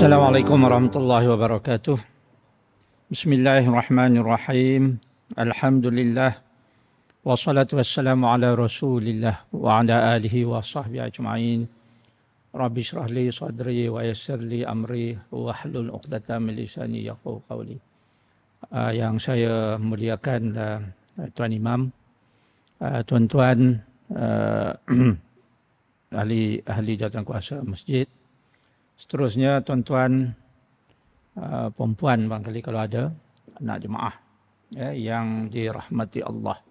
Assalamualaikum warahmatullahi wabarakatuh. Bismillahirrahmanirrahim. Alhamdulillah. Wassalatu wassalamu ala rasulillah wa ala alihi wa sahbihi ajma'in. Rabbi syrah li sadri wa yassir li amri wa hlul uqdatam min lisani yafqahu qawli. Yang saya muliakan Tuan Imam, tuan-tuan ahli jawatankuasa masjid, seterusnya tuan-tuan perempuan barangkali kalau ada anak jemaah yang dirahmati Allah.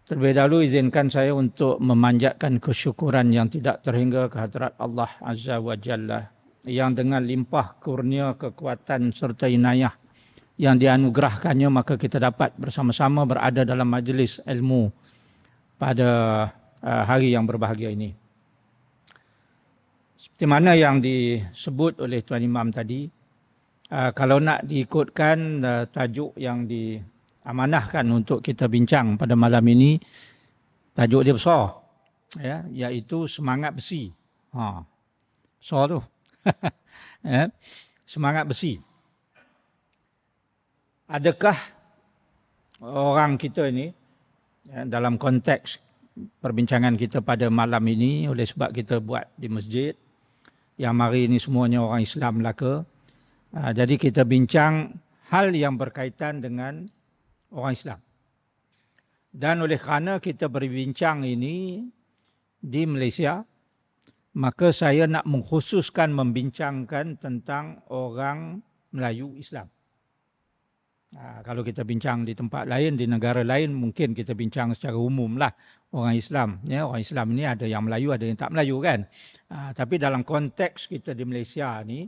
Terlebih dahulu izinkan saya untuk memanjatkan kesyukuran yang tidak terhingga kehadrat Allah Azza wa Jalla yang dengan limpah kurnia kekuatan serta inayah yang dianugerahkannya maka kita dapat bersama-sama berada dalam majlis ilmu pada hari yang berbahagia ini. Seperti mana yang disebut oleh Tuan Imam tadi, kalau nak diikutkan tajuk yang diamanahkan untuk kita bincang pada malam ini, tajuk dia besar, iaitu semangat besi. Besar tu. Semangat besi. Adakah orang kita ini, dalam konteks perbincangan kita pada malam ini, oleh sebab kita buat di masjid, yang mari ini semuanya orang Islam belaka. Jadi kita bincang hal yang berkaitan dengan orang Islam. Dan oleh kerana kita berbincang ini di Malaysia, maka saya nak mengkhususkan membincangkan tentang orang Melayu Islam. Kalau kita bincang di tempat lain, di negara lain, mungkin kita bincang secara umum lah orang Islam. Orang Islam ini ada yang Melayu, ada yang tak Melayu kan. Tapi dalam konteks kita di Malaysia ni,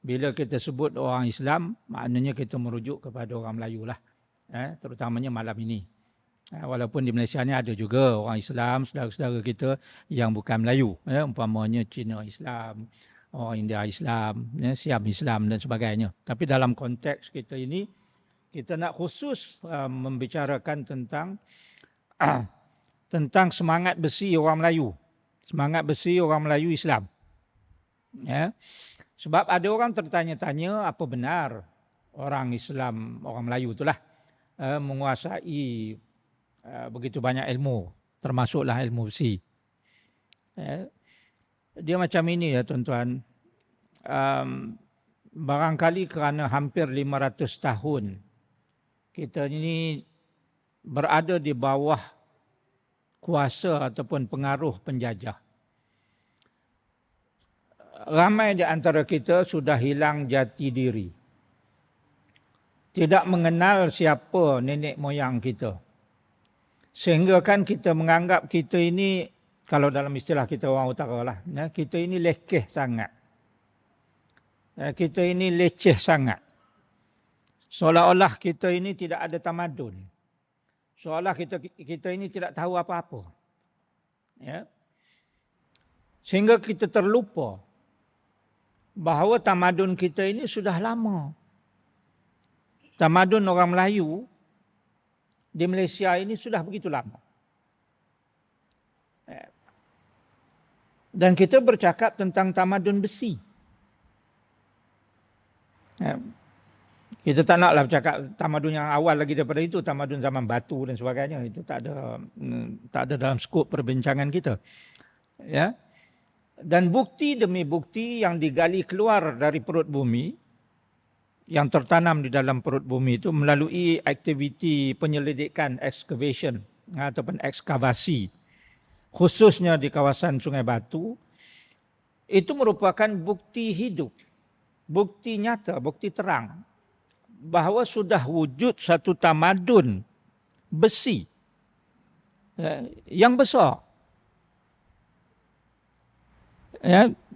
bila kita sebut orang Islam, maknanya kita merujuk kepada orang Melayu lah. Terutamanya malam ini. Walaupun di Malaysia ni ada juga orang Islam, saudara-saudara kita yang bukan Melayu. Umpamanya Cina Islam, orang India Islam, Siam Islam dan sebagainya. Tapi dalam konteks kita ini, kita nak khusus membicarakan tentang semangat besi orang Melayu. Semangat besi orang Melayu Islam. Sebab ada orang tertanya-tanya apa benar orang Islam, orang Melayu itulah menguasai begitu banyak ilmu, termasuklah ilmu besi. Dia macam ini ya tuan-tuan. Barangkali kerana hampir 500 tahun kita ini berada di bawah kuasa ataupun pengaruh penjajah. Ramai di antara kita sudah hilang jati diri. Tidak mengenal siapa nenek moyang kita. Sehingga kan kita menganggap kita ini, kalau dalam istilah kita orang utara lah, kita ini lekeh sangat. Kita ini leceh sangat. Seolah-olah kita ini tidak ada tamadun. Seolah kita ini tidak tahu apa-apa. Sehingga kita terlupa bahawa tamadun kita ini sudah lama. Tamadun orang Melayu di Malaysia ini sudah begitu lama. Dan kita bercakap tentang tamadun besi. Kita tak naklah bercakap tamadun yang awal lagi daripada itu, tamadun zaman batu dan sebagainya. Itu tak ada dalam skop perbincangan kita. Dan bukti demi bukti yang digali keluar dari perut bumi, yang tertanam di dalam perut bumi itu melalui aktiviti penyelidikan excavation ataupun ekskavasi, khususnya di kawasan Sungai Batu, itu merupakan bukti hidup, bukti nyata, bukti terang bahawa sudah wujud satu tamadun besi yang besar.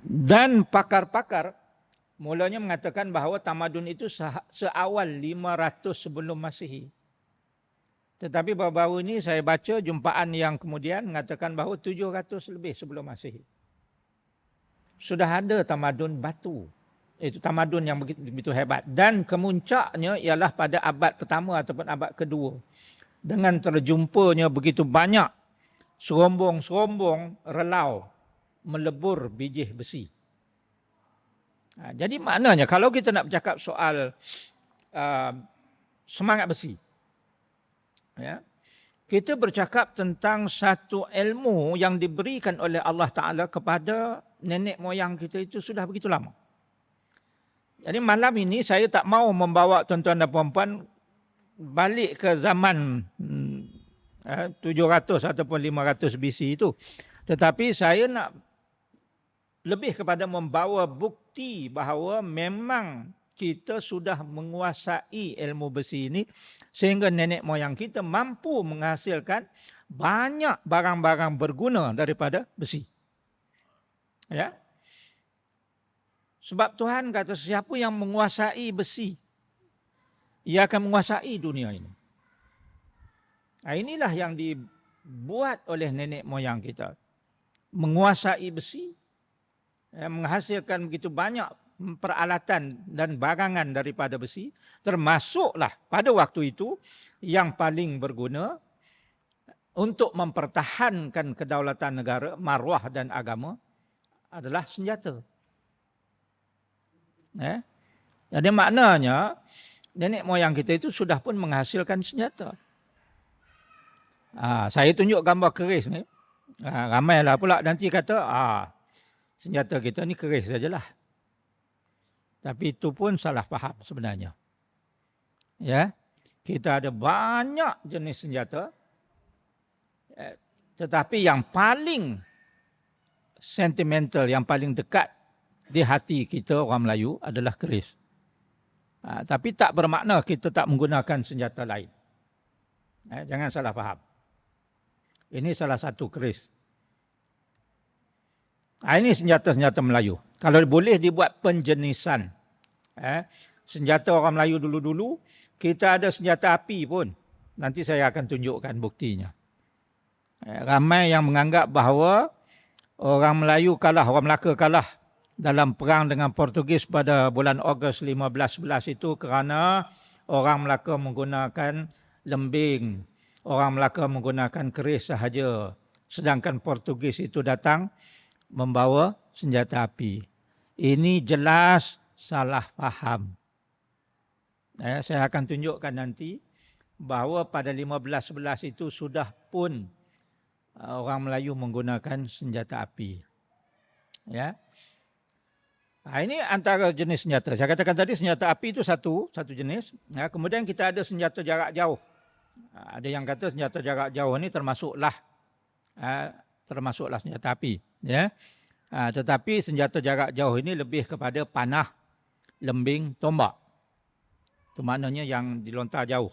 Dan pakar-pakar mulanya mengatakan bahawa tamadun itu seawal 500 sebelum Masihi. Tetapi baru-baru ini saya baca jumpaan yang kemudian mengatakan bahawa 700 lebih sebelum Masihi. Sudah ada tamadun batu. Itu tamadun yang begitu hebat. Dan kemuncaknya ialah pada abad pertama ataupun abad kedua. Dengan terjumpanya begitu banyak serombong-serombong relau melebur biji besi. Jadi maknanya kalau kita nak bercakap soal semangat besi, ya, kita bercakap tentang satu ilmu yang diberikan oleh Allah Ta'ala kepada nenek moyang kita itu sudah begitu lama. Jadi malam ini saya tak mau membawa tuan-tuan dan puan-puan balik ke zaman 700 ataupun 500 BC itu. Tetapi saya nak lebih kepada membawa bukti bahawa memang kita sudah menguasai ilmu besi ini sehingga nenek moyang kita mampu menghasilkan banyak barang-barang berguna daripada besi. Ya. Sebab Tuhan kata siapa yang menguasai besi, ia akan menguasai dunia ini. Inilah yang dibuat oleh nenek moyang kita. Menguasai besi, menghasilkan begitu banyak peralatan dan barangan daripada besi, termasuklah pada waktu itu yang paling berguna untuk mempertahankan kedaulatan negara, maruah dan agama adalah senjata. Jadi maknanya nenek moyang kita itu sudah pun menghasilkan senjata. Saya tunjuk gambar keris ni. Ramailah pula nanti kata senjata kita ni keris sajalah. Tapi itu pun salah faham sebenarnya. Ya, kita ada banyak jenis senjata. Tetapi yang paling sentimental, yang paling dekat di hati kita orang Melayu adalah keris. Tapi tak bermakna kita tak menggunakan senjata lain. Jangan salah faham. Ini salah satu keris. Ini senjata-senjata Melayu. Kalau boleh dibuat penjenisan. Senjata orang Melayu dulu-dulu, kita ada senjata api pun. Nanti saya akan tunjukkan buktinya. Ramai yang menganggap bahawa orang Melayu kalah, orang Melaka kalah dalam perang dengan Portugis pada bulan Ogos 1511 itu kerana orang Melaka menggunakan lembing, orang Melaka menggunakan keris sahaja. Sedangkan Portugis itu datang membawa senjata api. Ini jelas salah faham. Saya akan tunjukkan nanti bahawa pada 1511 itu sudah pun orang Melayu menggunakan senjata api. Ya. Ini antara jenis senjata. Saya katakan tadi senjata api itu satu jenis. Kemudian kita ada senjata jarak jauh. Ada yang kata senjata jarak jauh ini termasuklah senjata api. Ya. Tetapi senjata jarak jauh ini lebih kepada panah, lembing, tombak. Itu maknanya yang dilontar jauh.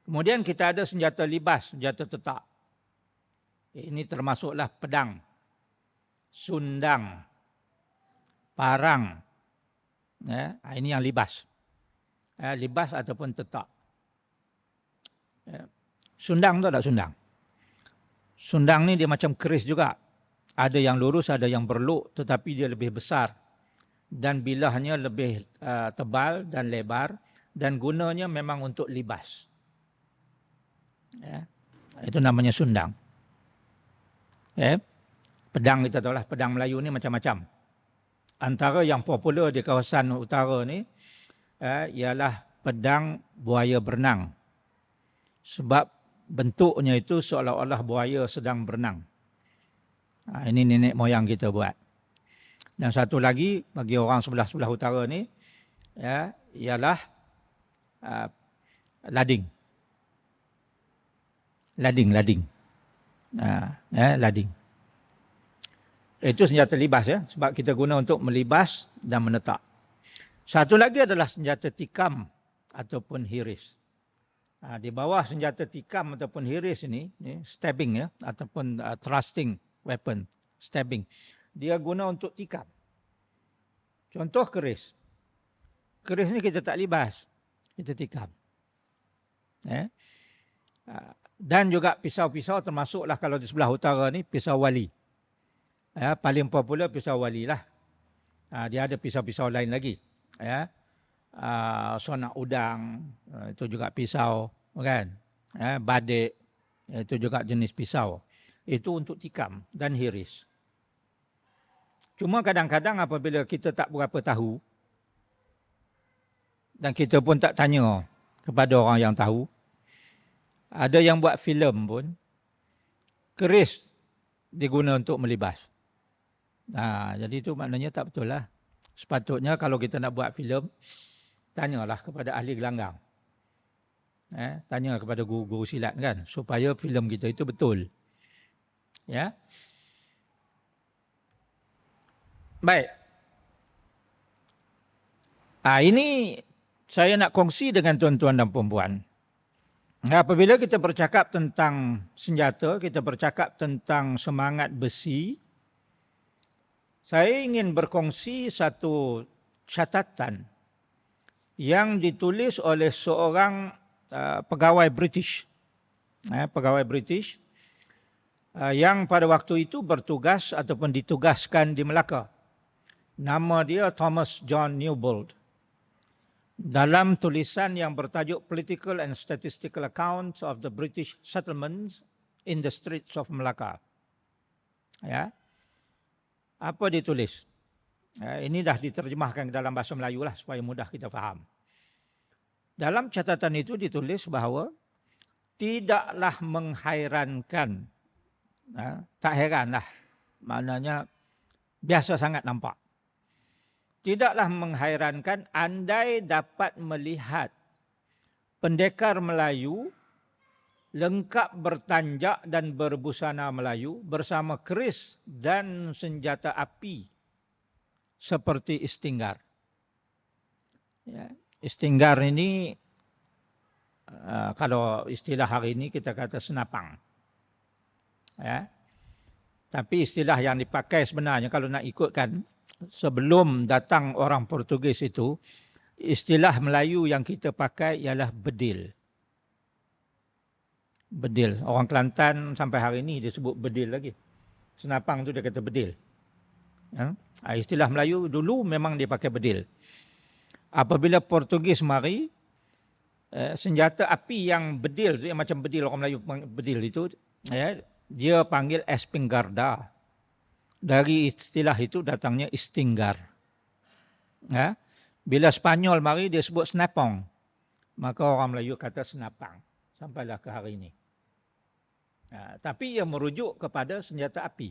Kemudian kita ada senjata libas, senjata tetap. Ini termasuklah pedang, sundang, parang. Ini yang libas. Libas ataupun tetap. Sundang tu tak sundang. Sundang ni dia macam keris juga. Ada yang lurus, ada yang berluk, tetapi dia lebih besar. Dan bilahnya lebih tebal dan lebar. Dan gunanya memang untuk libas. Itu namanya sundang. Pedang kita tahulah, pedang Melayu ni macam-macam. Antara yang popular di kawasan utara ni ialah pedang buaya berenang. Sebab bentuknya itu seolah-olah buaya sedang berenang. Ini nenek moyang kita buat. Dan satu lagi bagi orang sebelah-sebelah utara ni ialah lading. Lading. Lading. Itu senjata libas sebab kita guna untuk melibas dan menetak. Satu lagi adalah senjata tikam ataupun hiris. Di bawah senjata tikam ataupun hiris ini stabbing ataupun thrusting weapon, stabbing. Dia guna untuk tikam. Contoh keris. Keris ni kita tak libas, kita tikam. Dan juga pisau-pisau termasuklah kalau di sebelah utara ni pisau wali. Paling popular pisau wali lah. Dia ada pisau-pisau lain lagi. Sonak udang, itu juga pisau. Kan? Badik, itu juga jenis pisau. Itu untuk tikam dan hiris. Cuma kadang-kadang apabila kita tak berapa tahu dan kita pun tak tanya kepada orang yang tahu, ada yang buat filem pun keris diguna untuk melibas. Jadi itu maknanya tak betul lah. Sepatutnya kalau kita nak buat filem, tanyalah kepada ahli gelanggang. Tanya kepada guru-guru silat kan, supaya filem kita itu betul. Ya. Baik. Ini saya nak kongsi dengan tuan-tuan dan puan-puan. Apabila kita bercakap tentang senjata, kita bercakap tentang semangat besi, saya ingin berkongsi satu catatan yang ditulis oleh seorang pegawai British. Pegawai British yang pada waktu itu bertugas ataupun ditugaskan di Melaka. Nama dia Thomas John Newbold. Dalam tulisan yang bertajuk Political and Statistical Accounts of the British Settlements in the Straits of Malacca. Ya. Apa ditulis? Ini dah diterjemahkan ke dalam bahasa Melayu lah supaya mudah kita faham. Dalam catatan itu ditulis bahawa tidaklah menghairankan, tak heranlah, maknanya biasa sangat nampak. Tidaklah menghairankan andai dapat melihat pendekar Melayu lengkap bertanjak dan berbusana Melayu bersama keris dan senjata api seperti istinggar. Ya, istinggar ini kalau istilah hari ini kita kata senapang. Ya. Tapi istilah yang dipakai sebenarnya kalau nak ikutkan sebelum datang orang Portugis itu, istilah Melayu yang kita pakai ialah bedil. Bedil. Orang Kelantan sampai hari ini dia sebut bedil lagi. Senapang tu dia kata bedil. Istilah Melayu dulu memang dia pakai bedil. Apabila Portugis mari, senjata api yang bedil, yang macam bedil orang Melayu bedil itu, dia panggil espingarda. Dari istilah itu datangnya istinggar. Bila Spanyol mari dia sebut senapang, maka orang Melayu kata senapang sampailah ke hari ini. Tapi ia merujuk kepada senjata api.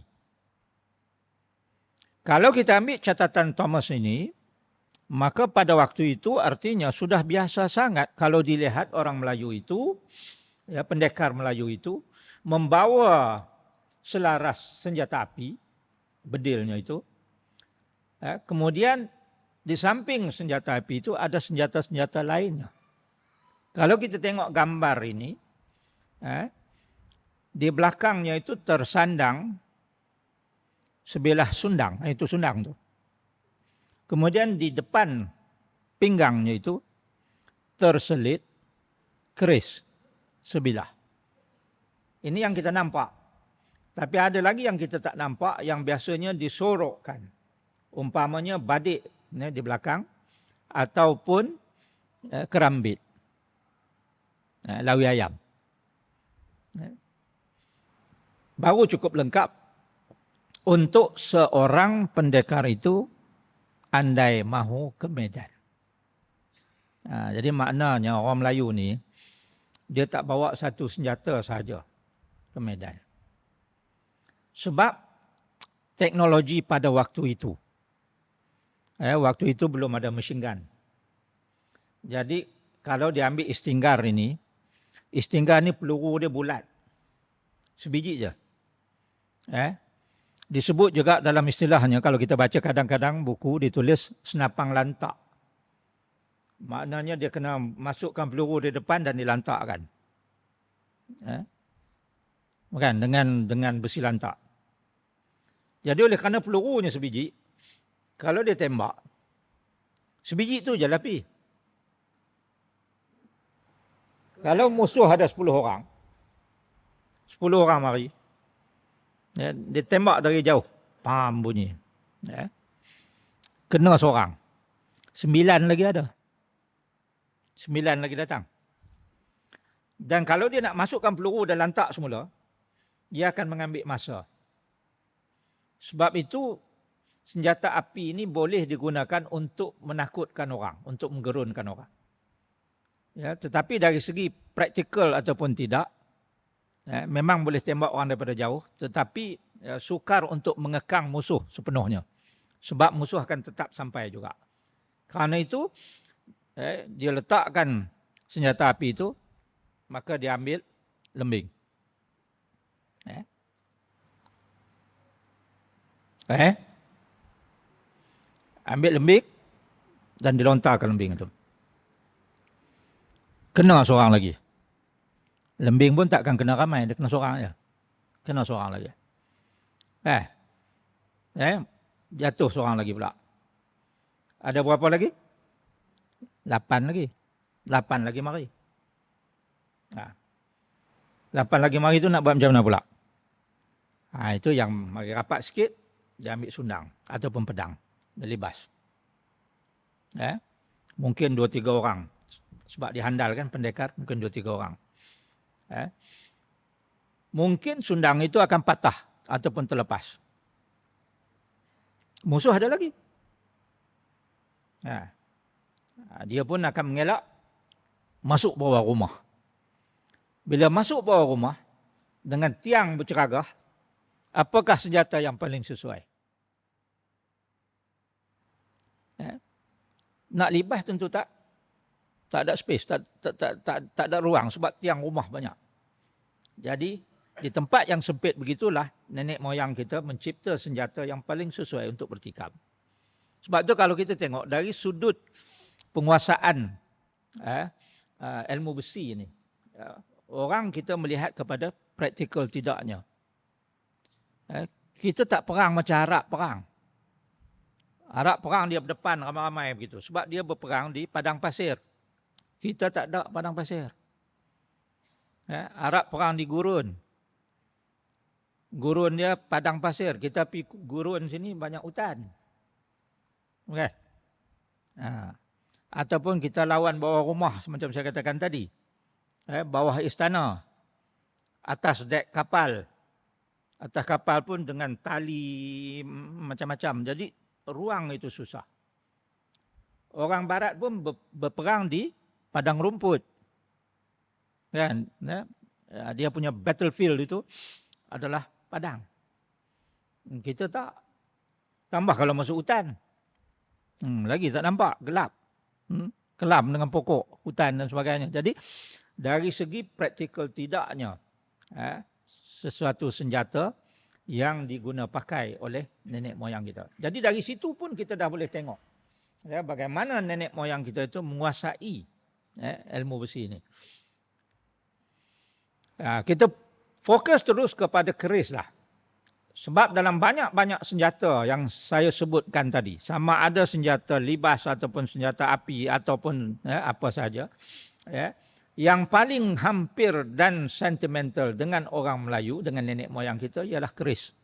Kalau kita ambil catatan Thomas ini, maka pada waktu itu artinya sudah biasa sangat kalau dilihat orang Melayu itu, pendekar Melayu itu membawa selaras senjata api, bedilnya itu. Kemudian di samping senjata api itu ada senjata-senjata lainnya. Kalau kita tengok gambar ini, di belakangnya itu tersandang sebilah sundang, itu sundang tu. Kemudian di depan pinggangnya itu terselit keris sebilah. Ini yang kita nampak. Tapi ada lagi yang kita tak nampak yang biasanya disorokkan. Umpamanya badik di belakang ataupun kerambit. Lawi ayam. Baru cukup lengkap untuk seorang pendekar itu andai mahu ke medan. Jadi maknanya orang Melayu ni dia tak bawa satu senjata sahaja ke medan. Sebab teknologi pada waktu itu. Waktu itu belum ada machine gun. Jadi kalau diambil istinggar ini, istinggar ni peluru dia bulat. Sebiji je. Disebut juga dalam istilahnya, kalau kita baca kadang-kadang buku ditulis senapang lantak. Maknanya dia kena masukkan peluru di depan dan dilantakkan. Bukan, dengan besi lantak. Jadi oleh kerana pelurunya sebiji, kalau dia tembak, sebiji tu je api. Kalau musuh ada 10 orang, 10 orang mari, dia tembak dari jauh, pam bunyi. Kena seorang, 9 lagi ada. 9 lagi datang. Dan kalau dia nak masukkan peluru dan lantak semula, dia akan mengambil masa. Sebab itu senjata api ini boleh digunakan untuk menakutkan orang, untuk menggerunkan orang. Ya, tetapi dari segi praktikal ataupun tidak, memang boleh tembak orang daripada jauh, tetapi sukar untuk mengekang musuh sepenuhnya. Sebab musuh akan tetap sampai juga. Kerana itu, dia letakkan senjata api itu, maka dia ambil lembing. Ambil lembing dan dilontarkan lembing itu. Kena seorang lagi. Lembing pun takkan kena ramai, dia kena seorang aja. Kena seorang lagi. Jatuh seorang lagi pula. Ada berapa lagi? 8 lagi. 8 lagi mari. 8 lagi mari itu nak buat macam mana pula? Itu yang mari rapat sikit, dia ambil sundang ataupun pedang. Dia libas. Mungkin 2-3 orang. Sebab dihandalkan pendekar, mungkin 2-3 orang. Mungkin sundang itu akan patah ataupun terlepas. Musuh ada lagi. Dia pun akan mengelak masuk bawah rumah. Bila masuk bawah rumah dengan tiang berceragah, apakah senjata yang paling sesuai? Nak libas tentu tak ada space, tak ada ruang sebab tiang rumah banyak. Jadi di tempat yang sempit begitulah nenek moyang kita mencipta senjata yang paling sesuai untuk bertikam. Sebab tu kalau kita tengok dari sudut penguasaan ilmu besi ini, orang kita melihat kepada praktikal tidaknya. Kita tak perang macam Arab perang. Arab perang dia berdepan ramai-ramai begitu. Sebab dia berperang di padang pasir. Kita tak ada padang pasir. Arab perang di gurun. Gurun dia padang pasir. Kita pergi gurun sini banyak hutan. Okay. Ataupun kita lawan bawah rumah semacam saya katakan tadi. Bawah istana. Atas dek kapal. Atas kapal pun dengan tali macam-macam. Jadi ruang itu susah. Orang barat pun berperang di padang rumput. Kan? Dia punya battlefield itu adalah padang. Kita tak. Tambah kalau masuk hutan. Lagi tak nampak, gelap. Kelam dengan pokok, hutan dan sebagainya. Jadi dari segi praktikal tidaknya sesuatu senjata yang diguna pakai oleh nenek moyang kita. Jadi dari situ pun kita dah boleh tengok bagaimana nenek moyang kita itu menguasai ilmu besi ini. Kita fokus terus kepada keris lah. Sebab dalam banyak-banyak senjata yang saya sebutkan tadi, sama ada senjata libas ataupun senjata api ataupun apa saja, yang paling hampir dan sentimental dengan orang Melayu, dengan nenek moyang kita ialah keris.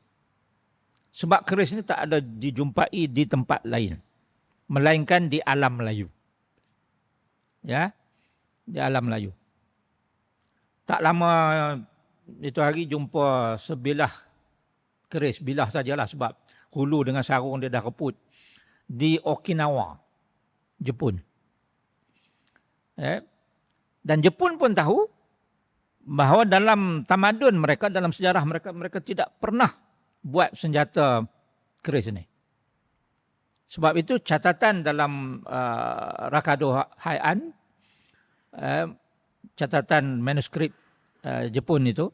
Sebab keris ini tak ada dijumpai di tempat lain, melainkan di alam Melayu. Di alam Melayu. Tak lama itu hari jumpa sebilah keris, bilah sajalah sebab hulu dengan sarung dia dah reput di Okinawa, Jepun. Dan Jepun pun tahu bahawa dalam tamadun mereka, dalam sejarah mereka, mereka tidak pernah buat senjata keris ini. Sebab itu catatan dalam Rakado Heian, catatan manuskrip Jepun itu,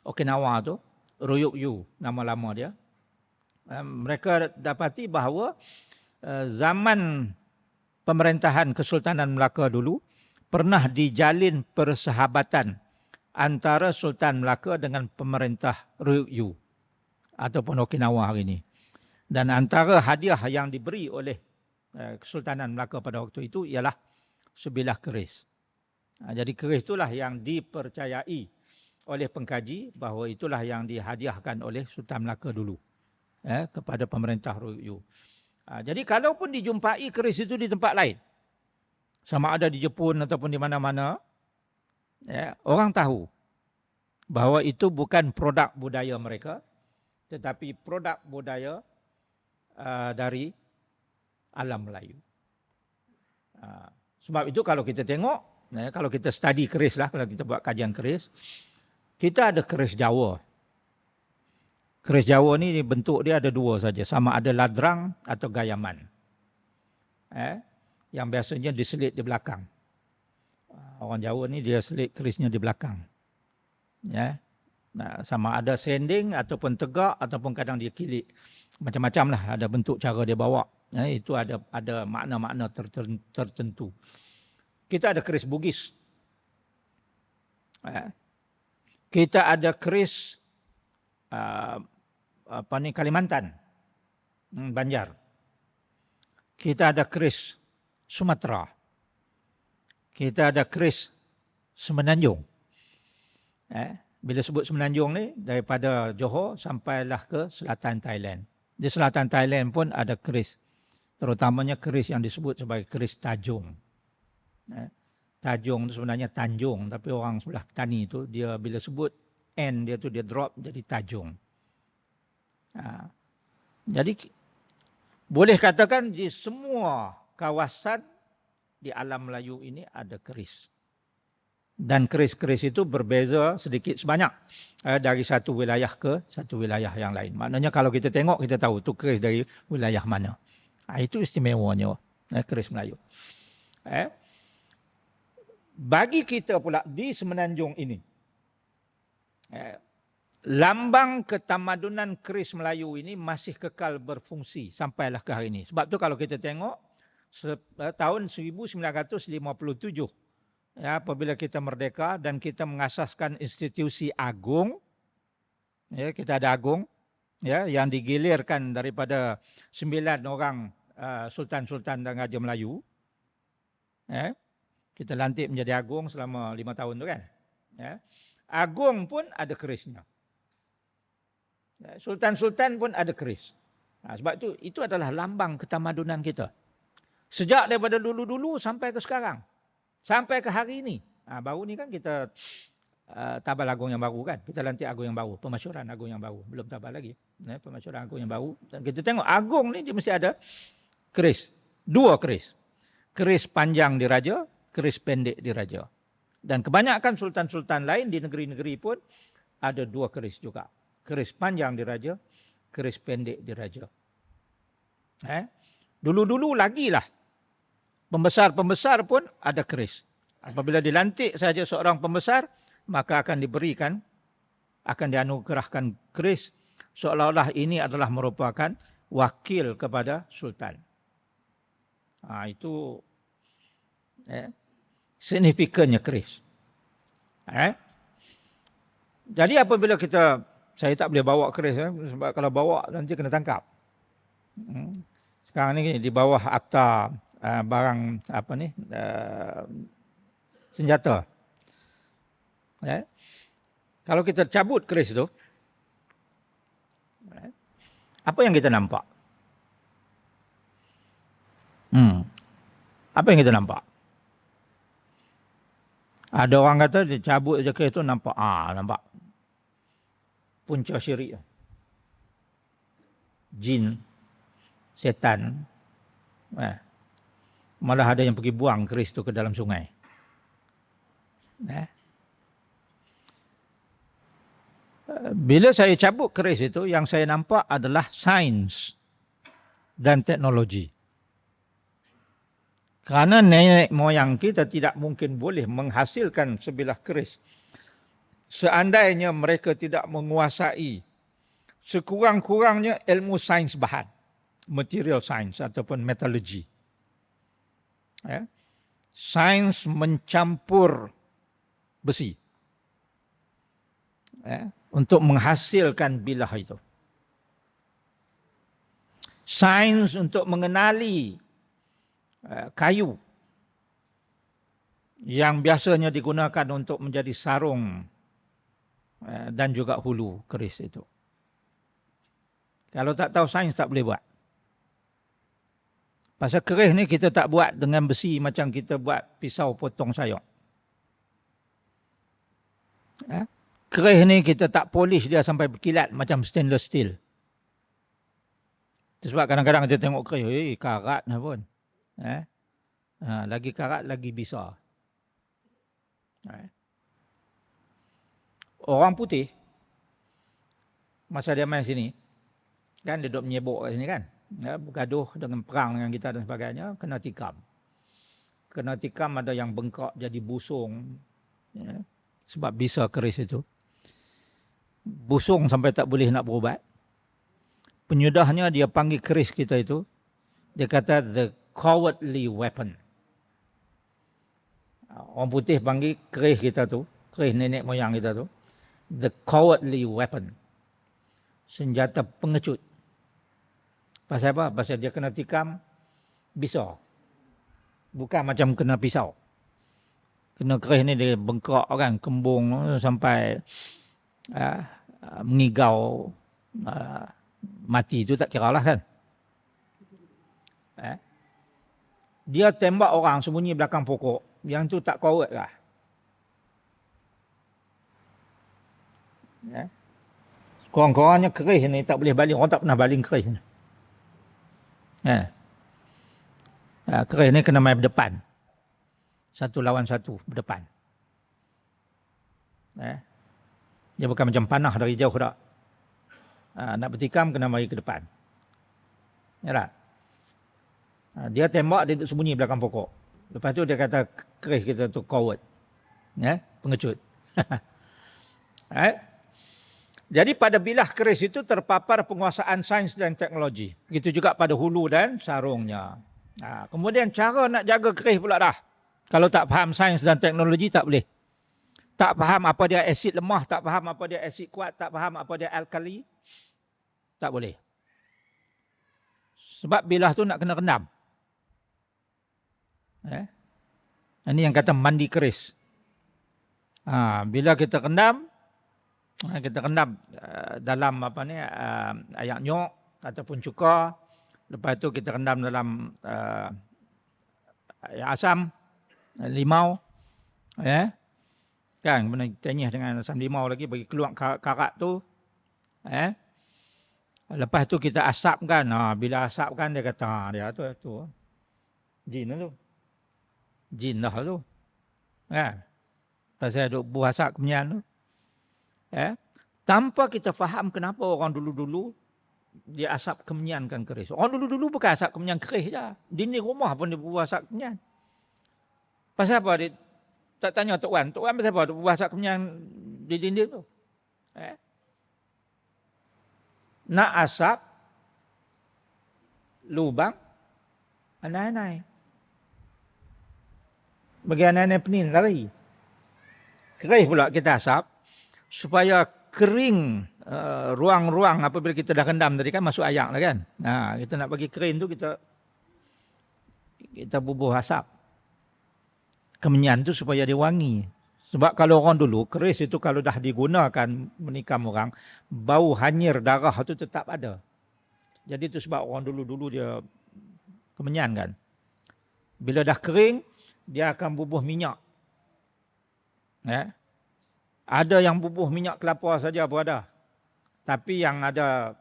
Okinawa itu, Ryukyu nama lama dia. Mereka dapati bahawa zaman pemerintahan Kesultanan Melaka dulu pernah dijalin persahabatan antara Sultan Melaka dengan pemerintah Ryukyu ataupun Okinawa hari ini. Dan antara hadiah yang diberi oleh Kesultanan Melaka pada waktu itu ialah sebilah keris. Jadi keris itulah yang dipercayai oleh pengkaji bahawa itulah yang dihadiahkan oleh Sultan Melaka dulu kepada pemerintah Ryukyu. Jadi kalaupun dijumpai keris itu di tempat lain, sama ada di Jepun ataupun di mana-mana, orang tahu bahawa itu bukan produk budaya mereka, tetapi produk budaya dari alam Melayu. Sebab itu kalau kita tengok, kalau kita study keris lah, kalau kita buat kajian keris, kita ada keris Jawa. Keris Jawa ni bentuk dia ada dua saja, sama ada ladrang atau gayaman. Yang biasanya diselit di belakang. Orang Jawa ni dia selit kerisnya di belakang. Ya. Nah, sama ada sending ataupun tegak ataupun kadang dia kilik. Macam-macam lah ada bentuk cara dia bawa. Itu ada makna-makna tertentu. Kita ada keris Bugis. Kita ada keris Kalimantan, Banjar. Kita ada keris Sumatera. Kita ada keris Semenanjung. Bila sebut Semenanjung ni, daripada Johor sampailah ke selatan Thailand. Di selatan Thailand pun ada keris. Terutamanya keris yang disebut sebagai keris Tajung. Tajung itu sebenarnya Tanjung. Tapi orang sebelah petani itu, dia bila sebut N dia tu dia drop jadi Tajung. Jadi boleh katakan di semua kawasan di alam Melayu ini ada keris. Dan keris-keris itu berbeza sedikit sebanyak dari satu wilayah ke satu wilayah yang lain. Maknanya kalau kita tengok, kita tahu tu keris dari wilayah mana. Itu istimewanya keris Melayu. Bagi kita pula di Semenanjung ini, lambang ketamadunan keris Melayu ini masih kekal berfungsi sampailah ke hari ini. Sebab tu kalau kita tengok tahun 1957 apabila kita merdeka dan kita mengasaskan institusi agung, kita ada agung yang digilirkan daripada 9 orang sultan-sultan dan raja Melayu. Kita lantik menjadi agung selama 5 tahun tu kan. Agung pun ada kerisnya. Sultan-sultan pun ada keris. Sebab itu adalah lambang ketamadunan kita. Sejak daripada dulu-dulu sampai ke sekarang. Sampai ke hari ini. Baru ni kan kita tabal agung yang baru kan. Kita lantik agung yang baru. Pemasyuran agung yang baru. Belum tabal lagi. Pemasyuran agung yang baru. Dan kita tengok agung ni dia mesti ada keris. 2 keris. Keris panjang diraja, keris pendek diraja. Dan kebanyakan sultan-sultan lain di negeri-negeri pun ada 2 keris juga. Keris panjang diraja, keris pendek diraja. Dulu-dulu lagi lah. Pembesar-pembesar pun ada keris. Apabila dilantik saja seorang pembesar, maka akan diberikan, akan dianugerahkan keris. Seolah-olah ini adalah merupakan wakil kepada sultan. Itu signifikannya keris. Jadi apabila saya tak boleh bawa keris, sebab kalau bawa nanti kena tangkap. Sekarang ni di bawah akta barang senjata. Kalau kita cabut keris itu, apa yang kita nampak? Apa yang kita nampak? Ada orang kata dia cabut je keris itu nampak punca syirik. Jin, setan. Malah ada yang pergi buang keris itu ke dalam sungai. Bila saya cabut keris itu, yang saya nampak adalah sains dan teknologi. Kerana nenek moyang kita tidak mungkin boleh menghasilkan sebilah keris seandainya mereka tidak menguasai sekurang-kurangnya ilmu sains bahan, material science ataupun metallurgy. Sains mencampur besi untuk menghasilkan bilah itu. Sains untuk mengenali kayu yang biasanya digunakan untuk menjadi sarung dan juga hulu keris itu. Kalau tak tahu sains tak boleh buat. Pasal keris ni kita tak buat dengan besi macam kita buat pisau potong sayur. Keris ni kita tak polish dia sampai berkilat macam stainless steel. Itu sebab kadang-kadang kita tengok keris, karat lah pun. Lagi karat, lagi bisa. Orang putih, masa dia main sini, kan dia duduk menyebuk kat sini kan. Bergaduh dengan perang dengan kita dan sebagainya, kena tikam. Kena tikam ada yang bengkak jadi busung. Sebab bisa keris itu. Busung sampai tak boleh nak berubat. Penyudahnya dia panggil keris kita itu. Dia kata the cowardly weapon. Orang putih panggil keris kita tu. Keris nenek moyang kita tu. The cowardly weapon. Senjata pengecut. Pasal apa? Pasal dia kena tikam, bisa. Bukan macam kena pisau. Kena keris ni dia bengkak kan, kembung sampai mengigau, mati tu tak kira lah kan. Dia tembak orang sembunyi belakang pokok. Yang tu tak coward lah. Korang-korangnya keris ni tak boleh baling. Orang tak pernah baling keris ni. Keris ni kena main berdepan. Satu lawan satu berdepan. Dia bukan macam panah dari jauh tak. Nak bertikam kena mari ke depan. Ya tak? Dia tembak, dia duduk sembunyi belakang pokok. Lepas tu dia kata keris kita tu coward. Pengecut. Jadi pada bilah keris itu terpapar penguasaan sains dan teknologi. Begitu juga pada hulu dan sarungnya. Kemudian cara nak jaga keris pula dah. Kalau tak faham sains dan teknologi tak boleh. Tak faham apa dia asid lemah, tak faham apa dia asid kuat, tak faham apa dia alkali, tak boleh. Sebab bilah tu nak kena rendam. Ini yang kata mandi keris. Bila kita rendam dalam apa ni, ayak nyok ataupun cuka. Lepas tu kita rendam dalam ayak asam, limau. Kan, kemudian tenyih dengan asam limau lagi, bagi keluar karat tu. Lepas tu kita asapkan. Bila asapkan dia kata, dia tu jin tu. Jin dah tu. Pasal duk buah asap kemenyan tu. Tanpa kita faham kenapa orang dulu-dulu dia asap kemenyankan keris. Orang dulu-dulu bukan asap kemenyan keris je. Dinding rumah pun dia buah asap kemenyan. Pasal apa dia tak tanya Tok Wan? Tok Wan pasal apa dia buah asap kemenyan di dinding tu? Nak asap lubang anai-anai. Bagi anai-anai penin lari. Keris pula kita asap supaya kering ruang-ruang apabila kita dah rendam tadi kan masuk ayak lah kan. Kita nak bagi kering tu kita bubuh asap kemenyan tu supaya dia wangi. Sebab kalau orang dulu keris itu kalau dah digunakan menikam orang, bau hanyir darah tu tetap ada. Jadi itu sebab orang dulu-dulu dia kemenyan kan. Bila dah kering dia akan bubuh minyak. Ada yang bubuh minyak kelapa saja pun ada. Tapi yang ada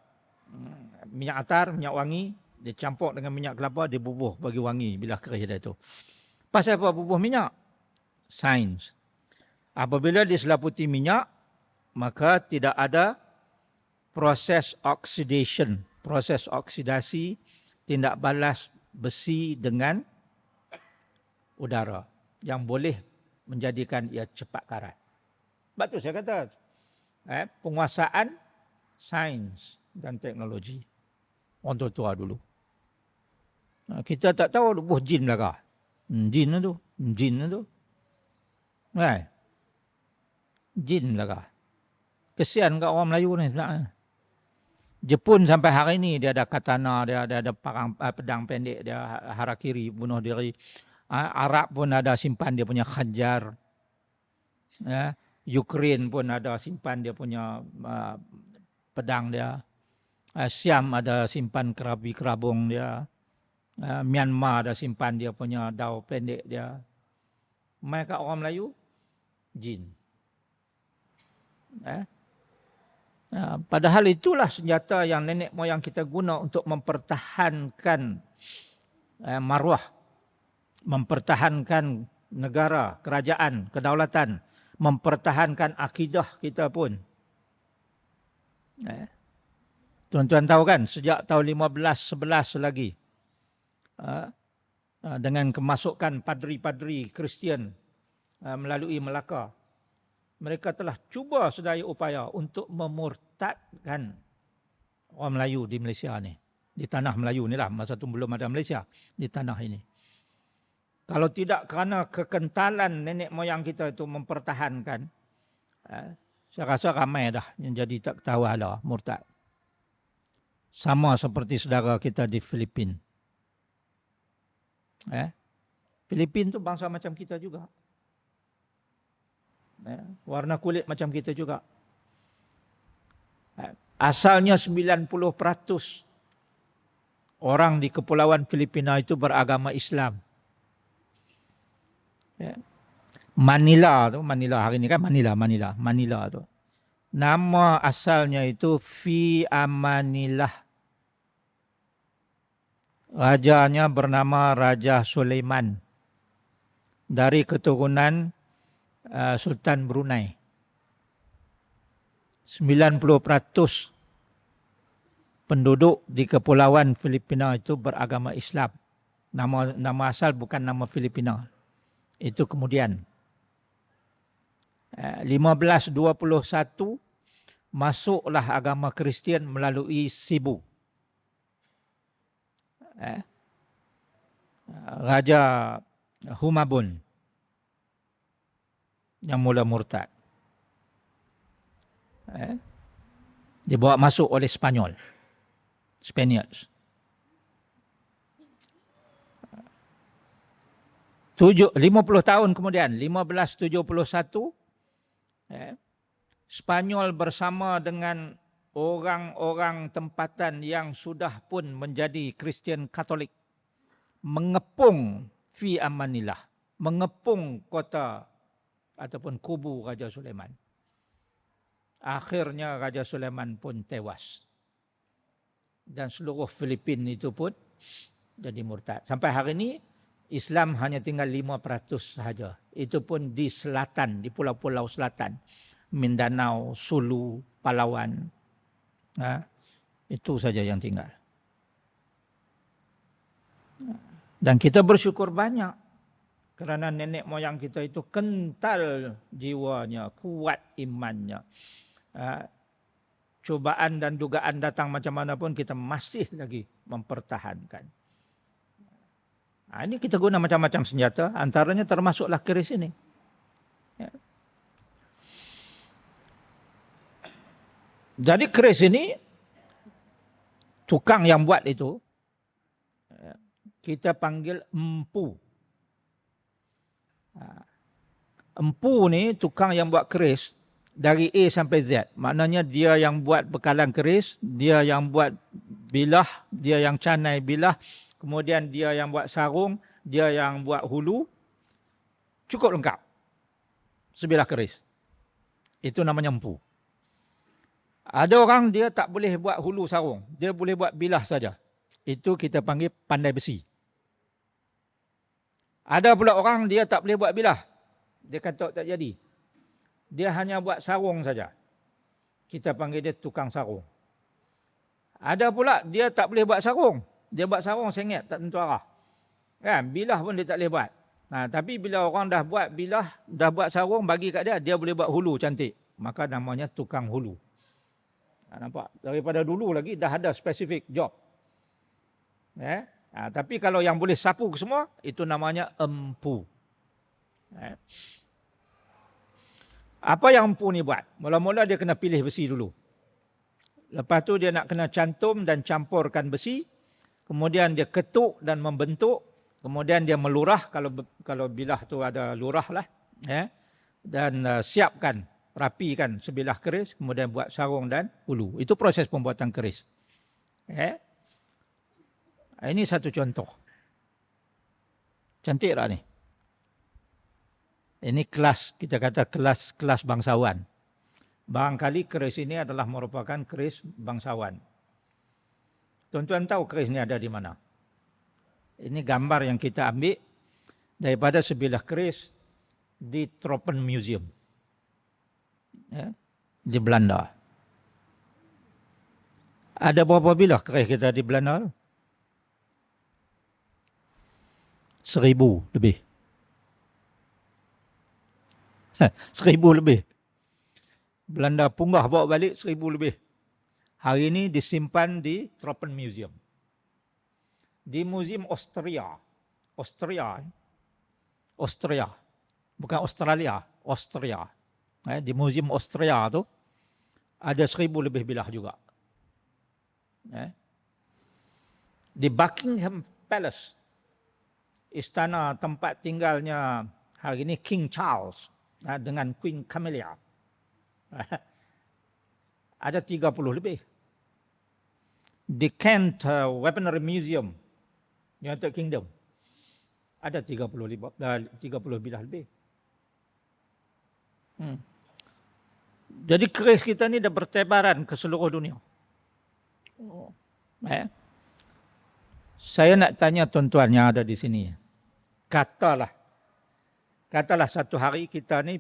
minyak atar, minyak wangi, dia campur dengan minyak kelapa, dia bubuh bagi wangi bila keris dia tu. Pasal apa bubuh minyak? Sains. Apabila diselaputi minyak, maka tidak ada proses oxidation, proses oksidasi, tindak balas besi dengan udara yang boleh menjadikan ia cepat karat. Sebab tu saya kata penguasaan sains dan teknologi orang tua dulu. Kita tak tahu buh jin belakang. Jin tu. Jin belakang. Kesian kat orang Melayu ni sebenarnya. Jepun sampai hari ni dia ada katana, dia ada pedang pendek, dia harakiri, bunuh diri. Arab pun ada simpan dia punya khanjar. Ukraine pun ada simpan dia punya pedang dia. Siam ada simpan kerabung dia. Myanmar ada simpan dia punya dau pendek dia. Mereka orang Melayu, jin. Padahal itulah senjata yang nenek moyang kita guna untuk mempertahankan maruah, mempertahankan negara, kerajaan, kedaulatan, mempertahankan akidah kita pun. Tuan-tuan tahu kan, sejak tahun 1511 lagi, dengan kemasukan padri-padri Kristian melalui Melaka, mereka telah cuba sedaya upaya untuk memurtadkan orang Melayu di Malaysia ni. Di tanah Melayu ni lah, masa tu belum ada Malaysia, di tanah ini. Kalau tidak kerana kekentalan nenek moyang kita itu mempertahankan, saya rasa ramai dah yang jadi tak tahu hala murtad. Sama seperti saudara kita di Filipina. Filipina tu bangsa macam kita juga. Warna kulit macam kita juga. Asalnya 90% orang di kepulauan Filipina itu beragama Islam. Manila hari ni kan Manila tu. Nama asalnya itu Fi Amanillah. Rajanya bernama Raja Sulaiman. Dari keturunan Sultan Brunei. 90% penduduk di kepulauan Filipina itu beragama Islam. Nama asal bukan nama Filipina. Itu kemudian 1521 masuklah agama Kristian melalui Cebu. Raja Humabon yang mula murtad. Dibawa masuk oleh Spaniards. 50 tahun kemudian, 1571, Spanyol bersama dengan orang-orang tempatan yang sudah pun menjadi Kristian Katolik mengepung Fi Amanillah, mengepung kota ataupun kubu Raja Sulaiman. Akhirnya Raja Sulaiman pun tewas. Dan seluruh Filipina itu pun jadi murtad. Sampai hari ini Islam hanya tinggal 5% sahaja. Itu pun di selatan, di pulau-pulau selatan. Mindanao, Sulu, Palawan. Itu saja yang tinggal. Dan kita bersyukur banyak. Kerana nenek moyang kita itu kental jiwanya, kuat imannya. Cubaan dan dugaan datang macam mana pun kita masih lagi mempertahankan. Ini kita guna macam-macam senjata, antaranya termasuklah keris ini. Jadi keris ini, tukang yang buat itu, kita panggil empu. Empu ni tukang yang buat keris dari A sampai Z. Maknanya dia yang buat bekalan keris, dia yang buat bilah, dia yang canai bilah, kemudian dia yang buat sarung, dia yang buat hulu. Cukup lengkap. Sebilah keris. Itu namanya empu. Ada orang dia tak boleh buat hulu sarung, dia boleh buat bilah saja. Itu kita panggil pandai besi. Ada pula orang dia tak boleh buat bilah. Dia kata tak jadi. Dia hanya buat sarung saja. Kita panggil dia tukang sarung. Ada pula dia tak boleh buat sarung. Dia buat sarung sengit, tak tentu arah. Kan? Bilah pun dia tak boleh buat. Tapi bila orang dah buat bilah, dah buat sarung, bagi kat dia, dia boleh buat hulu cantik. Maka namanya tukang hulu. Nampak? Daripada dulu lagi dah ada spesifik job. Tapi kalau yang boleh sapu ke semua, itu namanya empu. Apa yang empu ni buat? Mula-mula dia kena pilih besi dulu. Lepas tu dia nak kena cantum dan campurkan besi. Kemudian dia ketuk dan membentuk. Kemudian dia melurah, kalau bilah tu ada lurah lah. Dan siapkan, rapikan sebilah keris. Kemudian buat sarung dan hulu. Itu proses pembuatan keris. Ini satu contoh. Cantik tak ni? Ini kelas, kita kata kelas bangsawan. Barangkali keris ini adalah merupakan keris bangsawan. Tuan-tuan tahu keris ini ada di mana? Ini gambar yang kita ambil daripada sebilah keris di Tropen Museum, ya, di Belanda. Ada berapa bilah keris kita di Belanda? 1000 lebih. 1000 lebih. Belanda punggah bawa balik 1000 lebih. Hari ini disimpan di Tropen Museum. Di Museum Austria. Austria. Bukan Australia, Austria. Di Museum Austria tu ada 1000 lebih bilah juga. Di Buckingham Palace, istana tempat tinggalnya hari ini King Charles dengan Queen Camilla, ada 30 lebih. Di Kent Weaponry Museum, United Kingdom, ada 30 bilah lebih. Jadi keris kita ni dah bertebaran ke seluruh dunia. Saya nak tanya tuan-tuan yang ada di sini. Katalah satu hari kita ni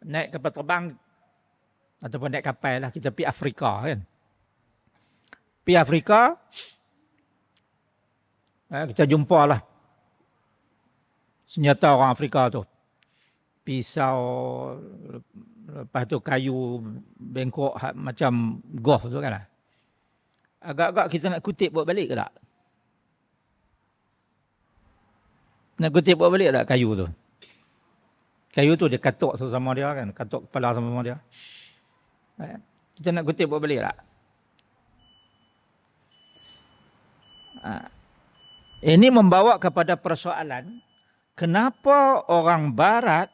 naik kapal terbang ataupun naik kapal lah, kita pergi Afrika kan. Pergi Afrika, kita jumpa lah senjata orang Afrika tu. Pisau, lepas tu kayu bengkok macam golf tu kan lah. Agak-agak kita nak kutip buat balik ke tak? Nak kutip buat balik tak kayu tu? Kayu tu dia katuk sama dia kan, katuk kepala sama dia. Kita nak kutip buat balik tak? Ini membawa kepada persoalan, kenapa orang Barat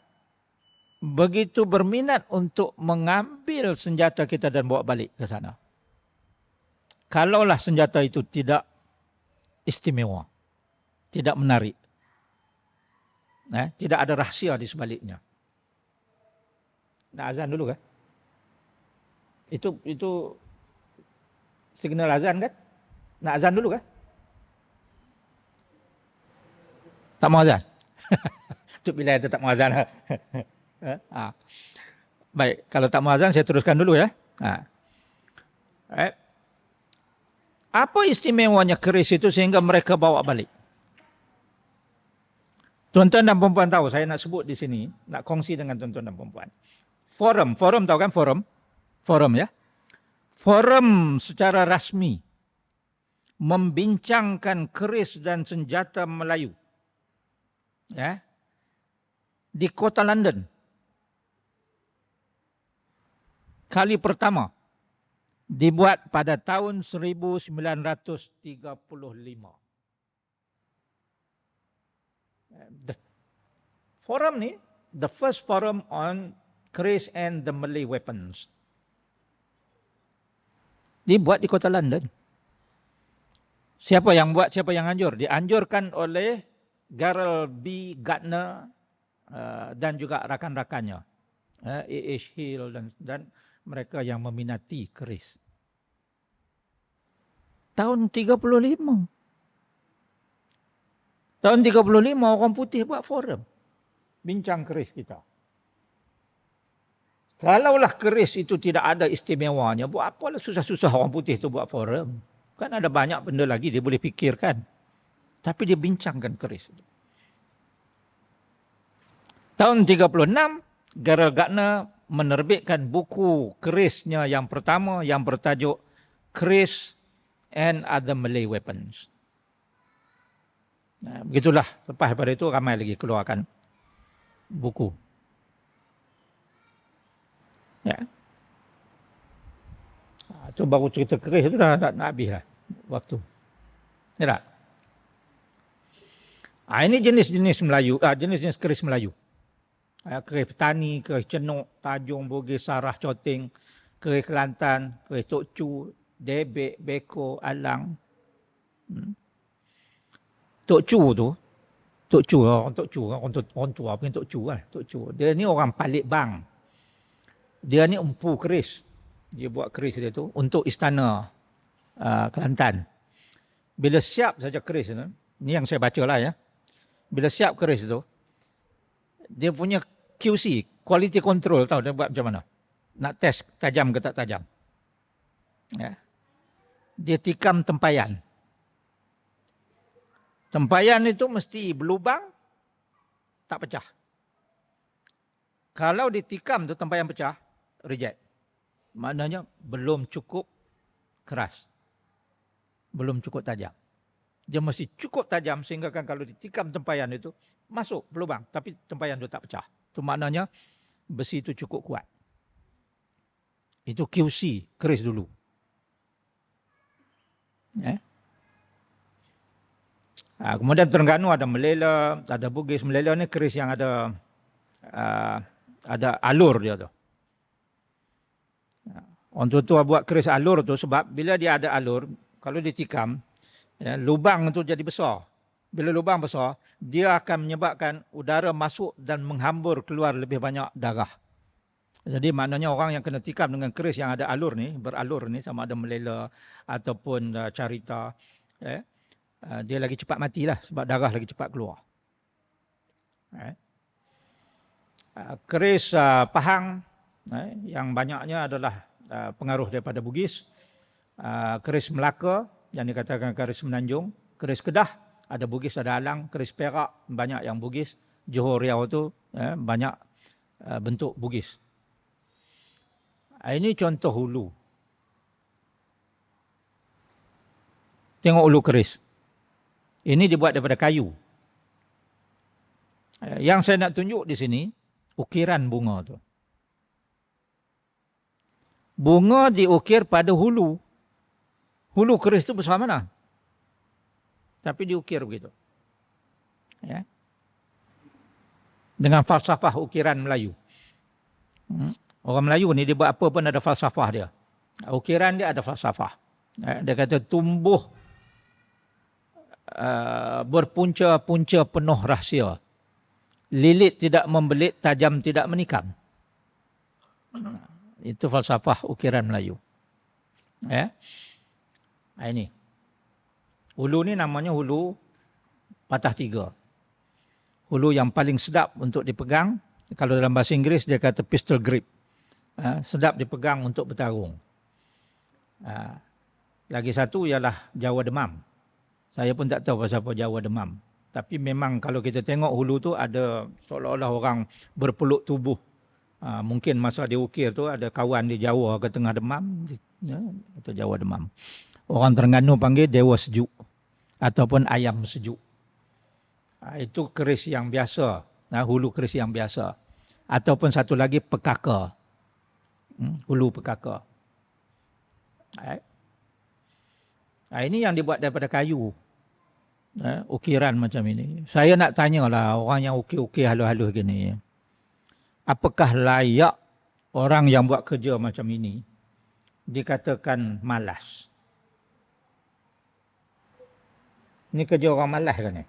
begitu berminat untuk mengambil senjata kita dan bawa balik ke sana? Kalaulah senjata itu tidak istimewa, tidak menarik, tidak ada rahsia di sebaliknya. Nak azan dulu kan? Itu signal azan kan? Nak azan dulu kan? Tak mau azan? Itu bila itu tak mau azan. Baik, kalau tak mau azan saya teruskan dulu ya. Apa istimewanya keris itu sehingga mereka bawa balik? Tuan-tuan dan perempuan tahu, saya nak sebut di sini, nak kongsi dengan tuan-tuan dan perempuan. Forum tahu kan forum? Forum ya. Forum secara rasmi membincangkan keris dan senjata Melayu. Ya. Di kota London. Kali pertama dibuat pada tahun 1935. Forum ni, the first forum on keris and the Malay weapons. Dibuat di kota London. Siapa yang buat, siapa yang anjur? Dianjurkan oleh Gerald B. Gardner dan juga rakan-rakannya. A.H. Hill dan mereka yang meminati keris. Tahun 35. Tahun 35 orang putih buat forum. Bincang keris kita. Kalaulah keris itu tidak ada istimewanya, buat apalah susah-susah orang putih itu buat forum. Kan ada banyak benda lagi dia boleh fikirkan. Tapi dia bincangkan keris. Tahun 36, Gerald Gardner menerbitkan buku kerisnya yang pertama yang bertajuk Keris and Other Malay Weapons. Begitulah, lepas daripada itu ramai lagi keluarkan buku. Ya. Itu baru cerita keris itu dah nak habis lah waktu. Ya tak? Ini jenis-jenis Melayu, jenis-jenis keris Melayu. Keris petani, keris cenuk, tajung, bugis, sarah, coting, keris Kelantan, keris Tok Chu, debek, beko, alang. Tok Chu tu, orang tua punya Tok Chu kan. Tok Chu. Dia ni orang palit bang. Dia ni empu keris. Dia buat keris dia tu untuk istana Kelantan. Bila siap saja keris tu, ni yang saya baca lah ya. Bila siap keris tu, dia punya QC, quality control, tahu dia buat macam mana? Nak test tajam ke tak tajam. Ya. Dia tikam tempayan. Tempayan itu mesti berlubang, tak pecah. Kalau ditikam tu tempayan pecah, reject. Maknanya belum cukup keras. Belum cukup tajam. Dia mesti cukup tajam sehingga kan kalau ditikam tempayan itu masuk berlubang, tapi tempayan itu tak pecah. Itu maknanya besi itu cukup kuat. Itu QC keris dulu. Kemudian Terengganu ada Melela, ada Bugis. Melela ni keris yang ada alur dia tu. Orang tua buat keris alur tu sebab bila dia ada alur, kalau ditikam, lubang tu jadi besar. Bila lubang besar, dia akan menyebabkan udara masuk dan menghambur keluar lebih banyak darah. Jadi maknanya orang yang kena tikam dengan keris yang ada alur ni, beralur ni, sama ada Melela ataupun Carita, dia lagi cepat matilah sebab darah lagi cepat keluar. Keris Pahang yang banyaknya adalah pengaruh daripada Bugis. Keris Melaka yang dikatakan keris Semenanjung. Keris Kedah ada Bugis, ada Alang. Keris Perak banyak yang Bugis. Johor Riau tu banyak bentuk Bugis. Ini contoh hulu. Tengok hulu keris. Ini dibuat daripada kayu. Yang saya nak tunjuk di sini, ukiran bunga tu. Bunga diukir pada hulu. Hulu keris tu besar mana? Tapi diukir begitu. Ya. Dengan falsafah ukiran Melayu. Orang Melayu ni dia buat apa pun ada falsafah dia. Ukiran dia ada falsafah. Dia kata tumbuh berpunca-punca penuh rahsia. Lilit tidak membelit, tajam tidak menikam. Itu falsafah ukiran Melayu. Ini. Hulu ni namanya hulu patah tiga. Hulu yang paling sedap untuk dipegang. Kalau dalam bahasa Inggeris dia kata pistol grip. Sedap dipegang untuk bertarung. Lagi satu ialah Jawa Demam. Saya pun tak tahu pasal apa Jawa Demam. Tapi memang kalau kita tengok hulu tu ada seolah-olah orang berpeluk tubuh. Mungkin masa dia ukir tu ada kawan di Jawa ke tengah demam. Itu Jawa Demam. Orang Terengganu panggil Dewa Sejuk. Ataupun ayam sejuk. Itu keris yang biasa. Hulu keris yang biasa. Ataupun satu lagi pekaka. Hulu pekaka. Ini yang dibuat daripada kayu. Ukiran macam ini. Saya nak tanyalah orang yang ukir-ukir halus-halus gini. Apakah layak orang yang buat kerja macam ini dikatakan malas? Ini kerja orang malas kan ni?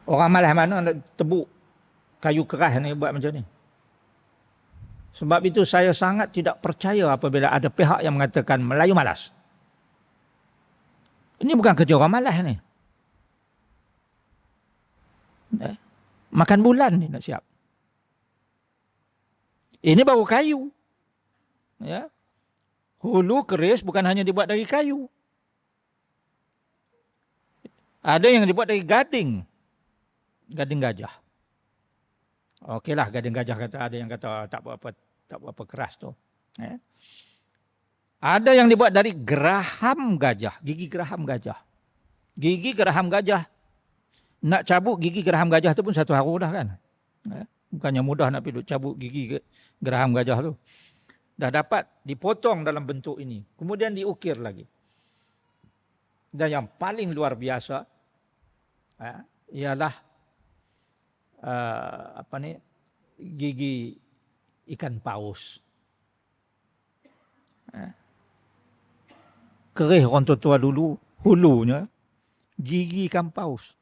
Orang malas mana nak tebuk kayu keras ni buat macam ni? Sebab itu saya sangat tidak percaya apabila ada pihak yang mengatakan Melayu malas. Ini bukan kerja orang malas ni. Makan bulan ni nak siap. Ini baru kayu. Ya. Hulu keris bukan hanya dibuat dari kayu. Ada yang dibuat dari gading. Gading gajah. Okeylah gading gajah kata, ada yang kata tak apa keras tu. Ya. Ada yang dibuat dari geraham gajah, gigi geraham gajah. Gigi geraham gajah. Nak cabut gigi geraham gajah tu pun satu hari dah kan. Ya. Bukannya mudah nak pergi cabut gigi geraham gajah tu. Dah dapat dipotong dalam bentuk ini. Kemudian diukir lagi. Dan yang paling luar biasa ialah gigi ikan paus. Kerih orang tua dulu, hulunya gigi ikan paus.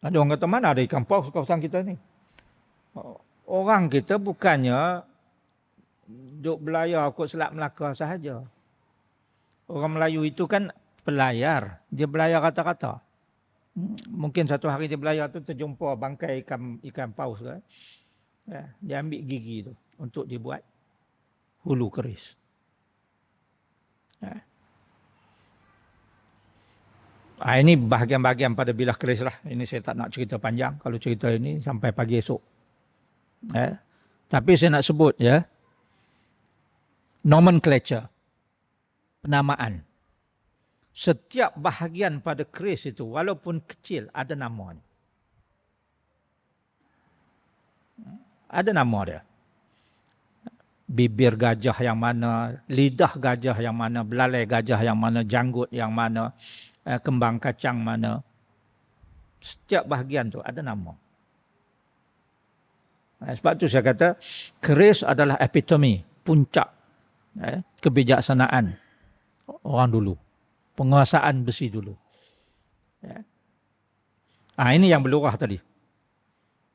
Ada orang kata mana ada ikan paus kawasan kita ni? Orang kita bukannya duk belayar kot Selat Melaka sahaja. Orang Melayu itu kan pelayar. Dia belayar rata-rata. Mungkin satu hari dia belayar tu terjumpa bangkai ikan paus kan. Dia ambil gigi tu untuk dibuat hulu keris. Ini bahagian-bahagian pada bilah keris lah. Ini saya tak nak cerita panjang. Kalau cerita ini sampai pagi esok. Tapi saya nak sebut ya, nomenclature, penamaan. Setiap bahagian pada keris itu walaupun kecil ada nama. Ada nama dia. Bibir gajah yang mana, lidah gajah yang mana, belalai gajah yang mana, janggut yang mana, kembang kacang mana. Setiap bahagian tu ada nama. Sebab tu saya kata keris adalah epitome, puncak kebijaksanaan orang dulu. Penguasaan besi dulu. Ini yang berlurah tadi.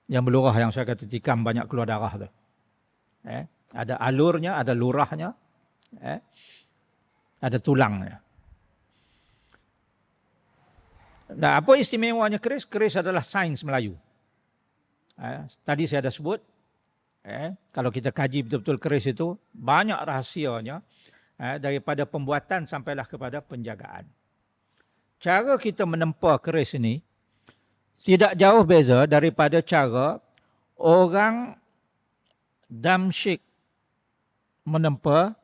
Yang berlurah yang saya kata tikam banyak keluar darah tu. Ada alurnya, ada lurahnya. Ada tulangnya. Nah, apa istimewanya keris? Keris adalah sains Melayu. Tadi saya dah sebut, kalau kita kaji betul-betul keris itu, banyak rahsianya daripada pembuatan sampailah kepada penjagaan. Cara kita menempa keris ini tidak jauh beza daripada cara orang Damsyik menempa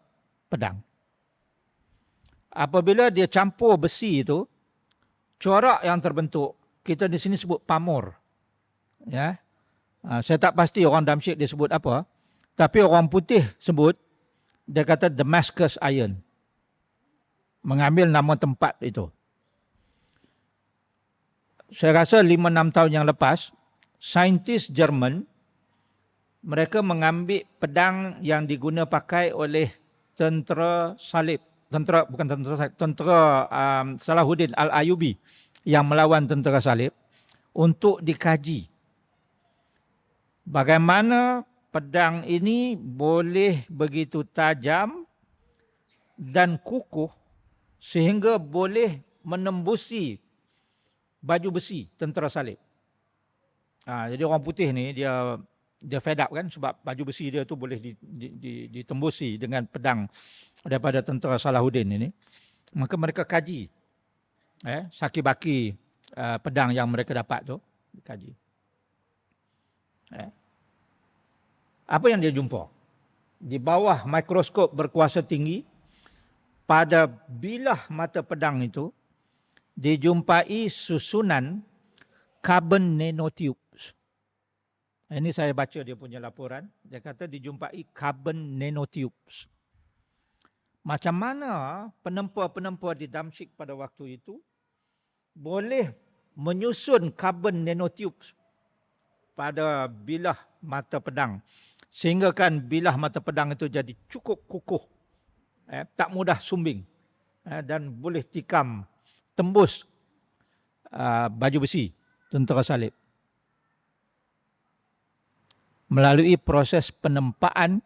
pedang. Apabila dia campur besi itu, corak yang terbentuk, kita di sini sebut pamor. Ya. Saya tak pasti orang Damsyik dia sebut apa, tapi orang putih sebut, dia kata Damascus Iron. Mengambil nama tempat itu. Saya rasa 5-6 tahun yang lepas, saintis Jerman, mereka mengambil pedang yang diguna pakai oleh tentera salib. Tentera Salahuddin Al-Ayyubi yang melawan tentera salib untuk dikaji. Bagaimana pedang ini boleh begitu tajam dan kukuh sehingga boleh menembusi baju besi tentera salib. Jadi orang putih ni dia fed up kan sebab baju besi dia tu boleh ditembusi dengan pedang daripada tentera Salahuddin ini. Maka mereka kaji saki-baki pedang yang mereka dapat tu, kaji. Apa yang dia jumpa? Di bawah mikroskop berkuasa tinggi, pada bilah mata pedang itu, dijumpai susunan carbon nanotubes. Ini saya baca dia punya laporan. Dia kata dijumpai carbon nanotubes. Macam mana penempa-penempa di Damsyik pada waktu itu boleh menyusun carbon nanotubes pada bilah mata pedang. Sehingga kan bilah mata pedang itu jadi cukup kukuh. Tak mudah sumbing. Dan boleh tikam, tembus baju besi tentera salib. Melalui proses penempaan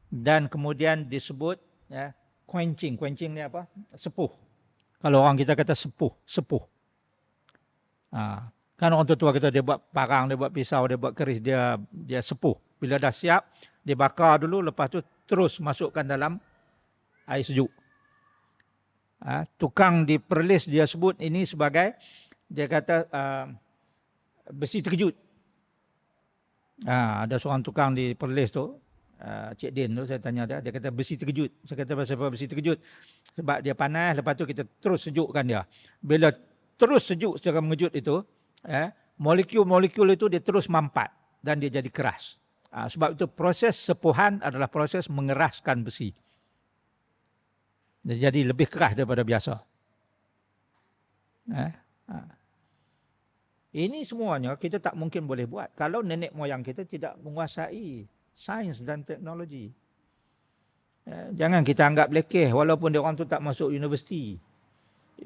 dan kemudian disebut quenching. Quenching ni apa? Sepuh. Kalau orang kita kata sepuh. Kan orang tua kita dia buat parang, dia buat pisau, dia buat keris, dia sepuh. Bila dah siap, dia bakar dulu, lepas tu terus masukkan dalam air sejuk. Tukang di perlis dia sebut ini sebagai, dia kata besi terkejut. Ada seorang tukang di perlis tu, Cik Din tu, saya tanya dia kata besi terkejut. Saya kata pasal apa besi terkejut? Sebab dia panas, lepas tu kita terus sejukkan dia. Bila terus sejuk secara mengejut itu, molekul-molekul itu dia terus mampat dan dia jadi keras. Sebab itu proses sepuhan adalah proses mengeraskan besi. Dia jadi lebih keras daripada biasa. Ini semuanya kita tak mungkin boleh buat kalau nenek moyang kita tidak menguasai sains dan teknologi. Jangan kita anggap lekeh walaupun dia orang tu tak masuk universiti.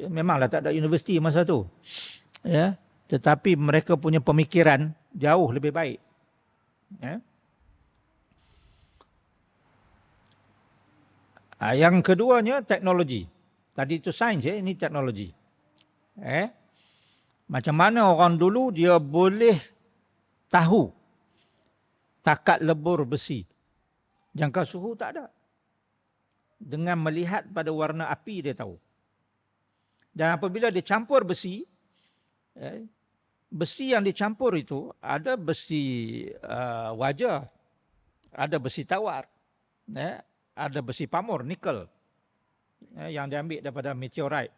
Memanglah tak ada universiti masa tu. Tetapi mereka punya pemikiran jauh lebih baik Eh. Yang keduanya teknologi. Tadi itu sains, ini teknologi. Macam mana orang dulu dia boleh tahu takat lebur besi. Jangka suhu tak ada. Dengan melihat pada warna api dia tahu. Dan apabila dia campur besi, besi yang dicampur itu ada besi waja, ada besi tawar, ada besi pamur, nikel, yang diambil daripada meteorit,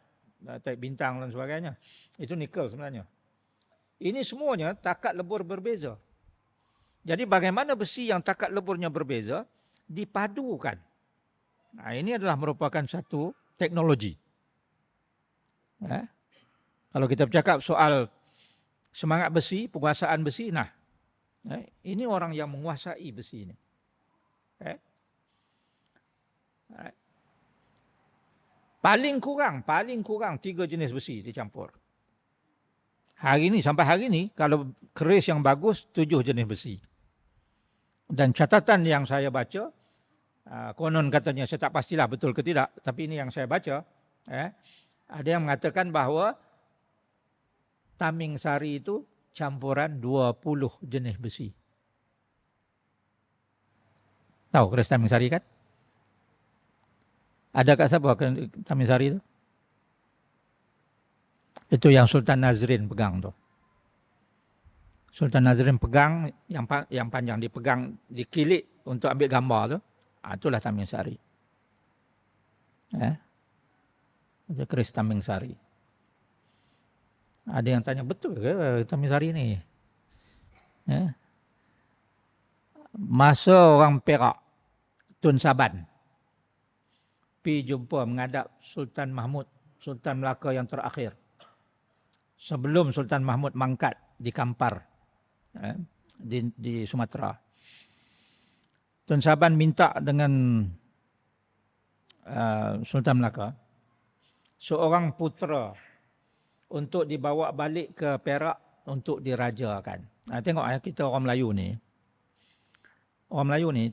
taik bintang dan sebagainya. Itu nikel sebenarnya. Ini semuanya takat lebur berbeza. Jadi bagaimana besi yang takat leburnya berbeza dipadukan. Nah, ini adalah merupakan satu teknologi. Kalau kita bercakap soal semangat besi, penguasaan besi, nah, ini orang yang menguasai besi ini. Paling kurang 3 jenis besi dicampur. Hari ini, sampai hari ini, kalau keris yang bagus, 7 jenis besi. Dan catatan yang saya baca, konon katanya, saya tak pastilah betul ke tidak, tapi ini yang saya baca, ada yang mengatakan bahawa Taming Sari itu campuran 20 jenis besi. Tahu keris Taming Sari kan? Ada kat siapa Taming Sari itu? Itu yang Sultan Nazrin pegang tu. Sultan Nazrin pegang, yang panjang dipegang, dikilik untuk ambil gambar tu. Itulah Taming Sari. Itu keris Taming Sari. Ada yang tanya, betul ke Taming Sari ni? Masa orang Perak, Tun Saban, pergi jumpa menghadap Sultan Mahmud, Sultan Melaka yang terakhir. Sebelum Sultan Mahmud mangkat di Kampar, di Sumatera. Tun Saban minta dengan Sultan Melaka seorang putera untuk dibawa balik ke Perak untuk dirajakan. Tengok kita orang Melayu ni. Orang Melayu ni,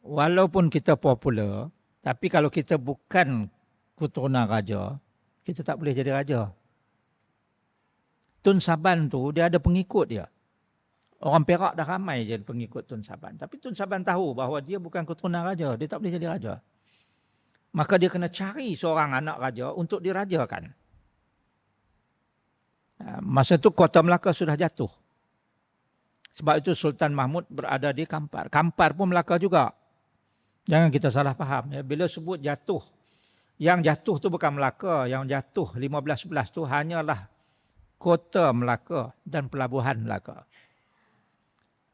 walaupun kita popular, tapi kalau kita bukan keturunan raja, kita tak boleh jadi raja. Tun Saban tu dia ada pengikut dia. Orang Perak dah ramai je pengikut Tun Saban. Tapi Tun Saban tahu bahawa dia bukan keturunan raja. Dia tak boleh jadi raja. Maka dia kena cari seorang anak raja untuk dirajakan. Masa itu kota Melaka sudah jatuh. Sebab itu Sultan Mahmud berada di Kampar. Kampar pun Melaka juga. Jangan kita salah faham. Bila sebut jatuh, yang jatuh tu bukan Melaka. Yang jatuh 1511 tu hanyalah kota Melaka dan pelabuhan Melaka.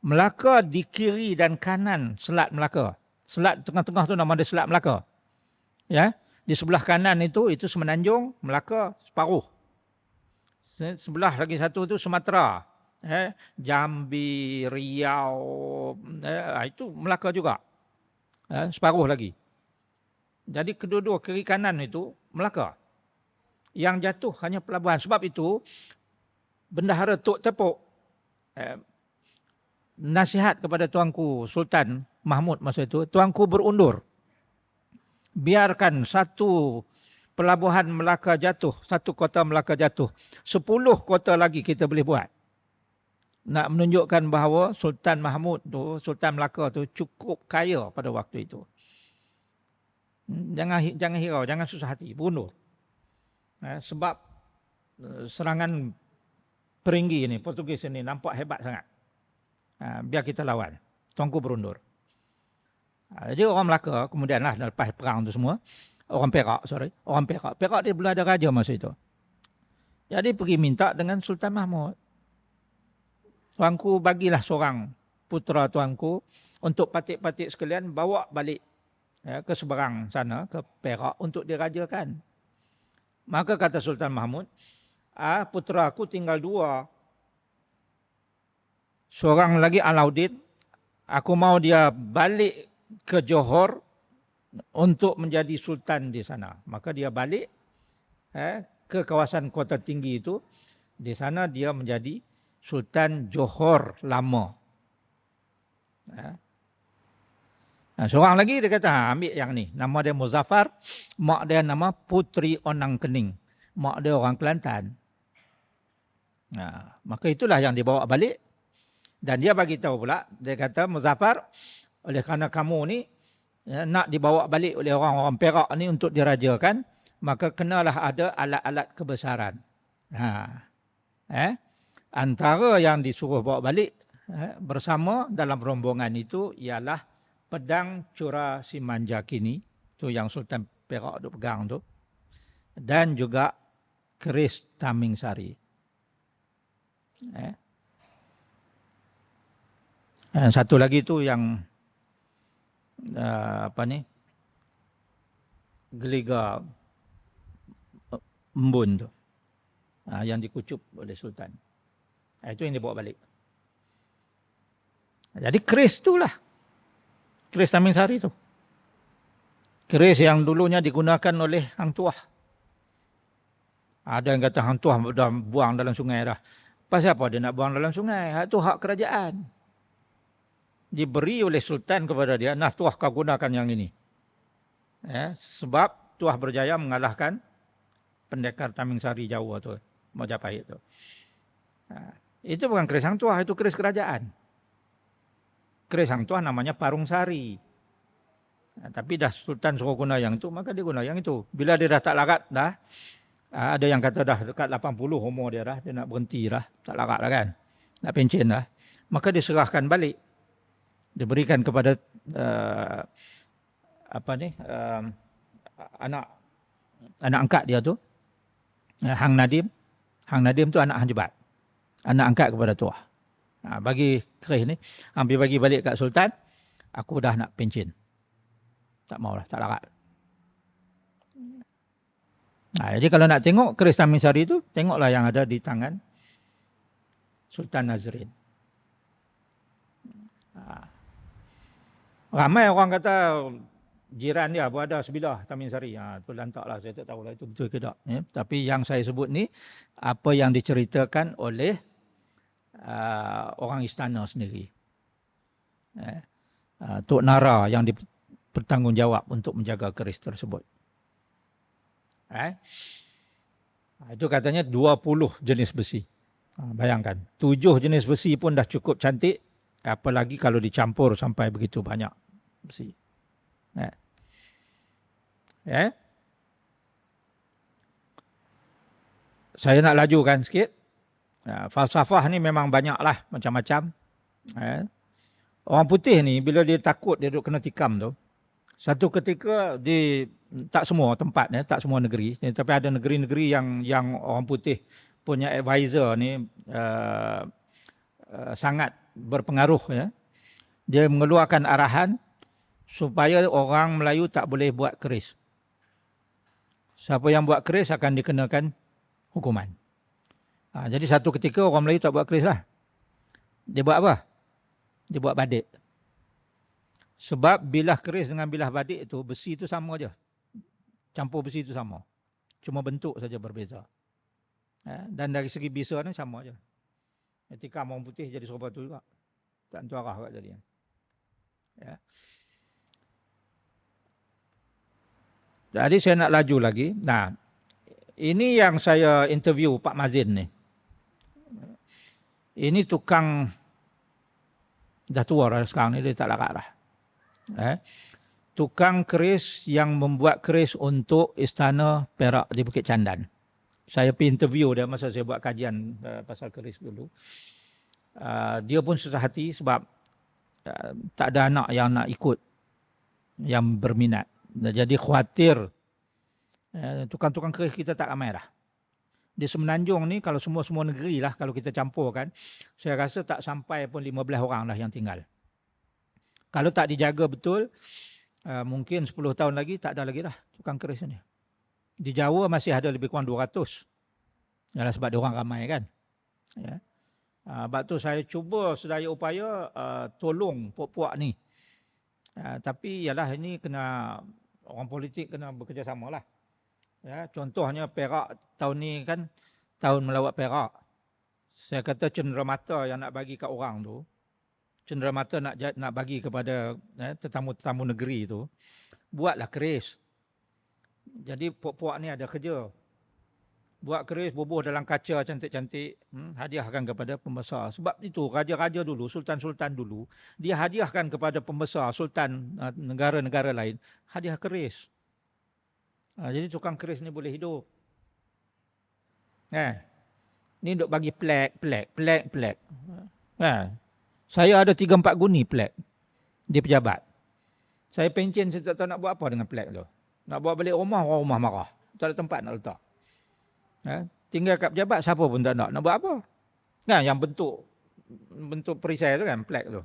Melaka di kiri dan kanan Selat Melaka. Selat tengah-tengah tu nama dia Selat Melaka. Di sebelah kanan itu semenanjung, Melaka separuh. Sebelah lagi satu tu Sumatera. Jambi, Riau, itu Melaka juga. Separuh lagi. Jadi kedua-dua kiri kanan itu Melaka. Yang jatuh hanya pelabuhan. Sebab itu Bendahara Tok Tepuk nasihat kepada tuanku Sultan Mahmud masa itu, tuanku berundur. Biarkan satu pelabuhan Melaka jatuh, satu kota Melaka jatuh. 10 kota lagi kita boleh buat. Nak menunjukkan bahawa Sultan Mahmud tu, Sultan Melaka tu cukup kaya pada waktu itu. Jangan hirau, jangan susah hati, berundur. Sebab serangan Peringgi ni, Portugis ni nampak hebat sangat. Biar kita lawan. Tuanku berundur. Jadi orang Melaka kemudianlah lepas perang tu semua, orang Perak. Perak dia belum ada raja masa itu. Jadi pergi minta dengan Sultan Mahmud. Tuanku bagilah seorang putera tuanku untuk patik-patik sekalian bawa balik ke seberang sana, ke Perak untuk dirajakan. Maka kata Sultan Mahmud, putera aku tinggal 2. Seorang lagi Alauddin, aku mau dia balik ke Johor untuk menjadi sultan di sana. Maka dia balik ke kawasan kota tinggi itu. Di sana dia menjadi Sultan Johor lama. Ha. Seorang lagi dia kata, ambil yang ni. Nama dia Muzaffar. Mak dia nama Putri Onang Kening. Mak dia orang Kelantan. Maka itulah yang dibawa balik. Dan dia bagi tahu pula, dia kata, Muzaffar, oleh kerana kamu ni nak dibawa balik oleh orang-orang Perak ni untuk dirajakan, maka kenalah ada alat-alat kebesaran. Antara yang disuruh bawa balik bersama dalam rombongan itu ialah pedang Cura Simanjakini, tu yang Sultan Perak duk pegang tu, dan juga keris Taming Sari. Satu lagi tu yang geliga embun tu, yang dikucup oleh Sultan. Itu yang dibawa balik. Jadi keris tu lah, keris Taming Sari tu, keris yang dulunya digunakan oleh Hang Tuah. Ada yang kata Hang Tuah dah buang dalam sungai dah. Pasal apa dia nak buang dalam sungai? Itu hak kerajaan. Diberi oleh Sultan kepada dia, nah Tuah kau gunakan yang ini. Sebab Tuah berjaya mengalahkan pendekar Taming Sari Jawa tu, Majapahit tu. Itu bukan keris Hang Tuah, itu keris kerajaan. Keris Hang Tuah namanya Parung Sari. Tapi dah Sultan suruh guna yang itu, maka dia guna yang itu. Bila dia dah tak larat dah, ada yang kata dah dekat 80 umur dia dah, dia nak berhenti dah, tak larat dah kan, nak pencen dah, maka diserahkan balik. Diberikan kepada anak angkat dia tu, Hang Nadim. Hang Nadim tu anak Hang Jebat, anak angkat kepada Tuah. Bagi keris ni, ambil bagi balik kat Sultan, aku dah nak pencen, tak maulah, tak larat. Jadi kalau nak tengok keris Taming Sari tu, tengoklah yang ada di tangan Sultan Nazrin. Ramai orang kata jiran dia pun ada sebilah Taming Sari. Tu lantaklah, saya tak tahulah itu betul ke tak. Tapi yang saya sebut ni, apa yang diceritakan oleh orang istana sendiri. Tok Nara yang bertanggungjawab untuk menjaga keris tersebut. Itu katanya 20 jenis besi. Bayangkan, 7 jenis besi pun dah cukup cantik. Apalagi kalau dicampur sampai begitu banyak besi. Saya nak lajukan sikit. Falsafah ni memang banyaklah, macam-macam. Orang putih ni bila dia takut dia duduk kena tikam tu, satu ketika di tak semua tempat, tak semua negeri, tapi ada negeri-negeri yang orang putih punya advisor ni sangat berpengaruh. Dia mengeluarkan arahan supaya orang Melayu tak boleh buat keris. Siapa yang buat keris akan dikenakan hukuman. Jadi satu ketika orang Melayu tak buat keris lah. Dia buat apa? Dia buat badik. Sebab bilah keris dengan bilah badik itu, besi itu sama aja. Campur besi itu sama. Cuma bentuk saja berbeza. Dan dari segi bisa ni sama aja. Ketika orang putih jadi serupa tu juga. Tak tentu arah kat jadinya. Jadi saya nak laju lagi. Nah, ini yang saya interview Pak Mazin ni. Ini tukang, dah tua dah sekarang ni, dia tak larat dah. Tukang keris yang membuat keris untuk Istana Perak di Bukit Candan. Saya pergi interview dia masa saya buat kajian pasal keris dulu. Dia pun susah hati sebab tak ada anak yang nak ikut, yang berminat. Jadi khawatir tukang-tukang keris kita tak ramai dah. Di Semenanjung ni kalau semua negeri lah, kalau kita campurkan, saya rasa tak sampai pun 15 orang lah yang tinggal. Kalau tak dijaga betul, mungkin 10 tahun lagi tak ada lagi dah tukang keris ni. Di Jawa masih ada lebih kurang 200. Yalah sebab dia orang ramai kan. Sebab tu saya cuba sedaya upaya tolong puak-puak ni. Tapi yalah ini kena, orang politik kena bekerjasama lah. Contohnya Perak tahun ni kan tahun melawat Perak. Saya kata cenderamata yang nak bagi kat orang tu, cenderamata nak bagi kepada tetamu-tetamu negeri itu, buatlah keris. Jadi puak-puak ni ada kerja. Buat keris, bubuh dalam kaca cantik-cantik, hadiahkan kepada pembesar. Sebab itu raja-raja dulu, sultan-sultan dulu, dia hadiahkan kepada pembesar, sultan negara-negara lain, hadiah keris. Jadi tukang keris ni boleh hidup. Ni duk bagi plek. Saya ada 3-4 guni plek di pejabat. Saya pencen, saya tak tahu nak buat apa dengan plek tu. Nak bawa balik rumah, orang rumah marah. Tak ada tempat nak letak. Tinggal kat pejabat, siapa pun tak nak buat apa. Yang bentuk perisai tu kan, plek tu.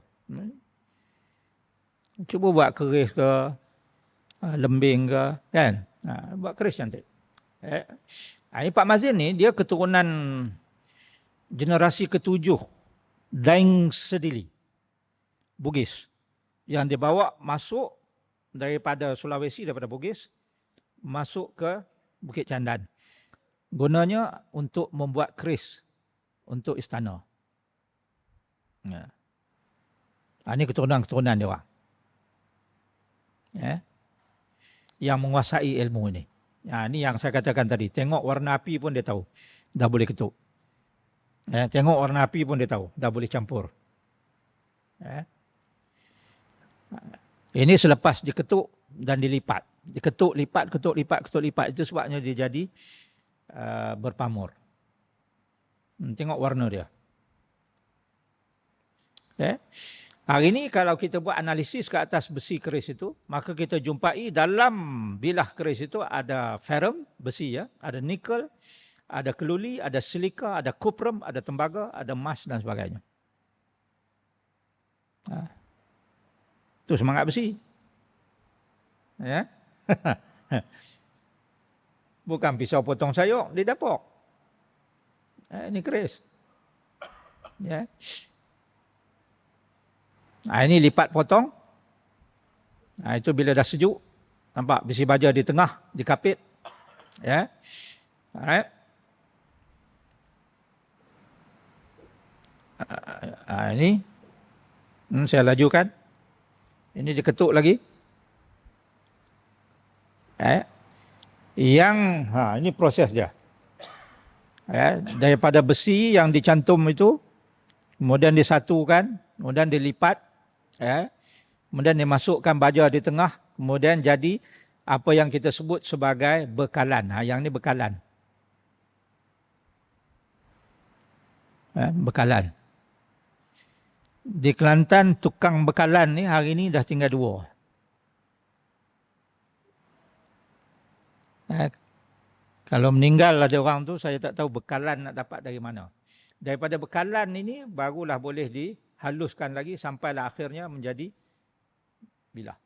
Cuba buat keris ke, lembing ke, kan. Buat keris cantik. Ini Pak Mazin ni, dia keturunan generasi ke-7 Daeng Sedili, Bugis. Yang dia bawa masuk daripada Sulawesi, daripada Bugis, masuk ke Bukit Candan. Gunanya untuk membuat keris untuk istana. Ini keturunan-keturunan dia orang. Yang menguasai ilmu ini. Ini yang saya katakan tadi. Tengok warna api pun dia tahu. Dah boleh ketuk. Tengok warna api pun dia tahu. Dah boleh campur. Ini selepas diketuk dan dilipat. Diketuk, lipat, ketuk, lipat. Itu sebabnya dia jadi berpamur. Tengok warna dia. Hari ini kalau kita buat analisis ke atas besi keris itu, maka kita jumpai dalam bilah keris itu ada ferrum, besi ya, ada nikel, ada keluli, ada silika, ada kuprum, ada tembaga, ada emas dan sebagainya. Itu semangat besi. Ya. Bukan pisau potong sayur di dapur. Ini keris. Ya. Ini lipat potong. Itu bila dah sejuk. Nampak besi baja di tengah, dikapit. Ya. Alright. Ini. Saya lajukan. Ini diketuk lagi. Ini proses dia. Daripada besi yang dicantum itu, kemudian disatukan, kemudian dilipat, kemudian dimasukkan baja di tengah, kemudian jadi apa yang kita sebut sebagai bekalan. Yang ini bekalan. Bekalan. Di Kelantan tukang bekalan ni hari ini dah tinggal 2. Kalau meninggal ada orang tu, saya tak tahu bekalan nak dapat dari mana. Daripada bekalan ini barulah boleh dihaluskan lagi sampailah akhirnya menjadi bilah.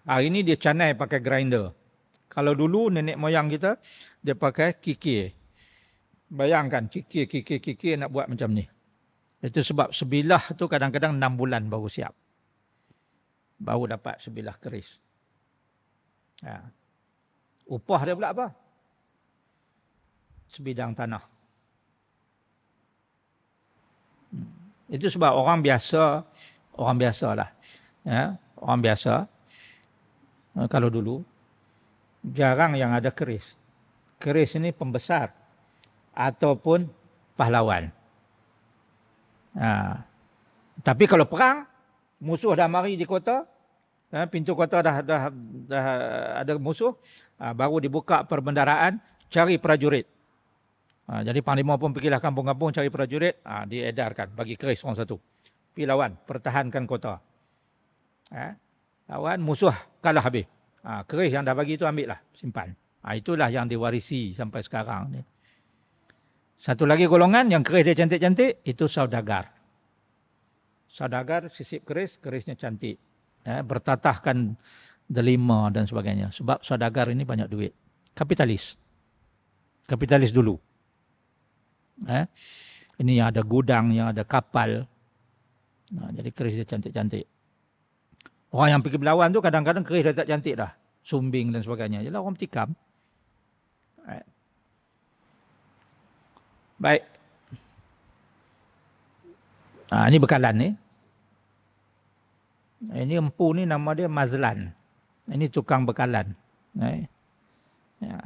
Hari ini dia canai pakai grinder. Kalau dulu nenek moyang kita dia pakai kikir. Bayangkan kikir nak buat macam ni. Itu sebab sebilah tu kadang-kadang 6 bulan baru siap. Baru dapat sebilah keris. Upah dia pula apa? Sebidang tanah. Itu sebab orang biasa lah. Orang biasa, kalau dulu, jarang yang ada keris. Keris ini pembesar ataupun pahlawan. Tapi kalau perang, musuh dah mari di kota, pintu kota dah ada musuh, baru dibuka perbendaraan, cari prajurit. Jadi panglima pun pergilah kampung-kampung cari prajurit, diedarkan, bagi keris orang satu. Pergi lawan, pertahankan kota. Lawan, musuh kalah habis. Keris yang dah bagi itu ambil lah, simpan. Itulah yang diwarisi sampai sekarang ni. Satu lagi golongan yang keris dia cantik-cantik, itu saudagar. Saudagar sisip keris, kerisnya cantik. Bertatahkan delima dan sebagainya. Sebab saudagar ini banyak duit. Kapitalis. Kapitalis dulu. Ini yang ada gudang, yang ada kapal. Jadi keris dia cantik-cantik. Orang yang pergi berlawan tu kadang-kadang keris dia tak cantik dah. Sumbing dan sebagainya. Jadi orang bertikam. Baik. Ini bekalan ni. Ini empu ni nama dia Mazlan. Ini tukang bekalan. Ya.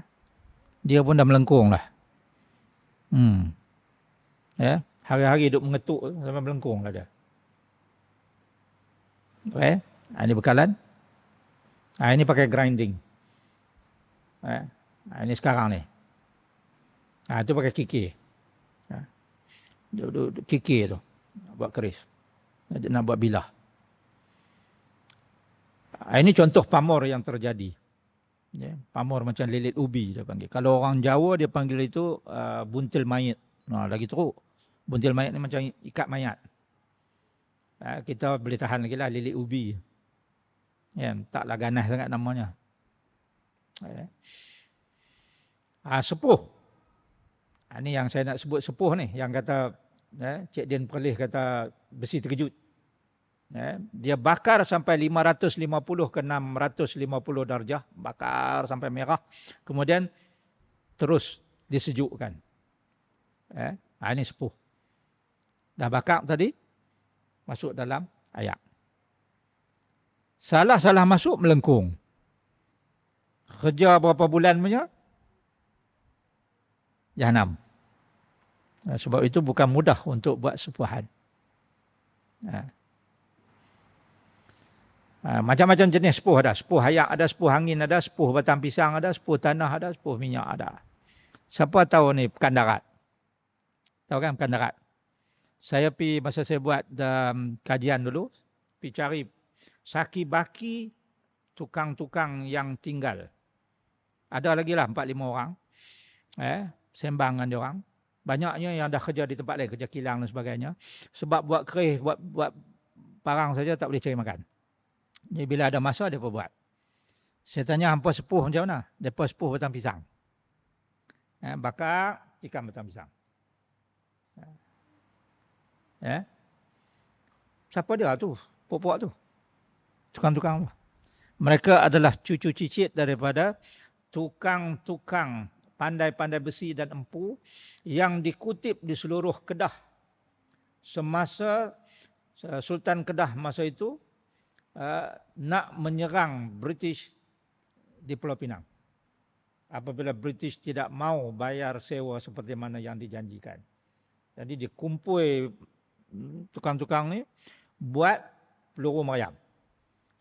Dia pun dah melengkung lah. Ya. Hari-hari duduk mengetuk sampai melengkung lah dia. Okay. Ini bekalan. Ini pakai grinding. Ini sekarang ni. Itu pakai kikir. Kikir tu. Buat keris. Nak buat bilah. Ini contoh pamor yang terjadi. Pamor macam lilit ubi dia panggil. Kalau orang Jawa dia panggil itu buntil mayat. Lagi teruk. Buntil mayat ni macam ikat mayat. Kita boleh tahan lagi lah lilit ubi. Taklah ganas sangat namanya. Sepuh. Ini yang saya nak sebut sepuh ni. Yang kata Cik Dian Perlis kata besi terkejut. Dia bakar sampai 550 ke 650 darjah. Bakar sampai merah. Kemudian terus disejukkan. Ini sepuh. Dah bakar tadi. Masuk dalam ayak. Salah masuk melengkung. Kerja berapa bulan punya? Jahanam. Sebab itu bukan mudah untuk buat sepuhan. Macam-macam jenis sepuh ada. Sepuh ayak ada, sepuh angin ada, sepuh batang pisang ada, sepuh tanah ada, sepuh minyak ada. Siapa tahu ni pekan darat? Tahu kan pekan darat? Saya pergi masa saya buat kajian dulu, pergi cari saki-baki tukang-tukang yang tinggal. Ada lagi lah 4-5 orang. Sembang dengan dia orang. Banyaknya yang dah kerja di tempat lain, kerja kilang dan sebagainya. Sebab buat keris, buat parang saja tak boleh cari makan. Jadi bila ada masa, mereka buat. Saya tanya, hampa sepuh macam mana? Mereka sepuh batang pisang. Bakar, tikam batang pisang. Siapa dia tu? Pok-pok tu? Tukang-tukang tu. Mereka adalah cucu cicit daripada tukang-tukang pandai-pandai besi dan empu yang dikutip di seluruh Kedah. Semasa Sultan Kedah masa itu nak menyerang British di Pulau Pinang. Apabila British tidak mau bayar sewa seperti mana yang dijanjikan. Jadi dikumpul tukang-tukang ni buat peluru meriam.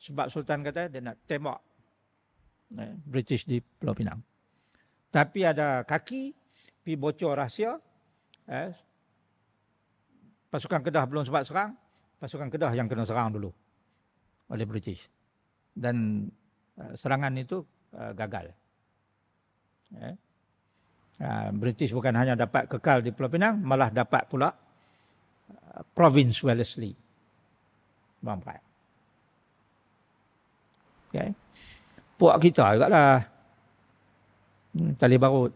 Sebab Sultan kata dia nak tembak British di Pulau Pinang. Tapi ada kaki, pergi bocor rahsia. Pasukan Kedah belum sempat serang. Pasukan Kedah yang kena serang dulu oleh British. Dan serangan itu gagal. British bukan hanya dapat kekal di Pulau Pinang, malah dapat pula Province Wellesley. Bangkai. Okay. Puak kita juga lah. Tali barut.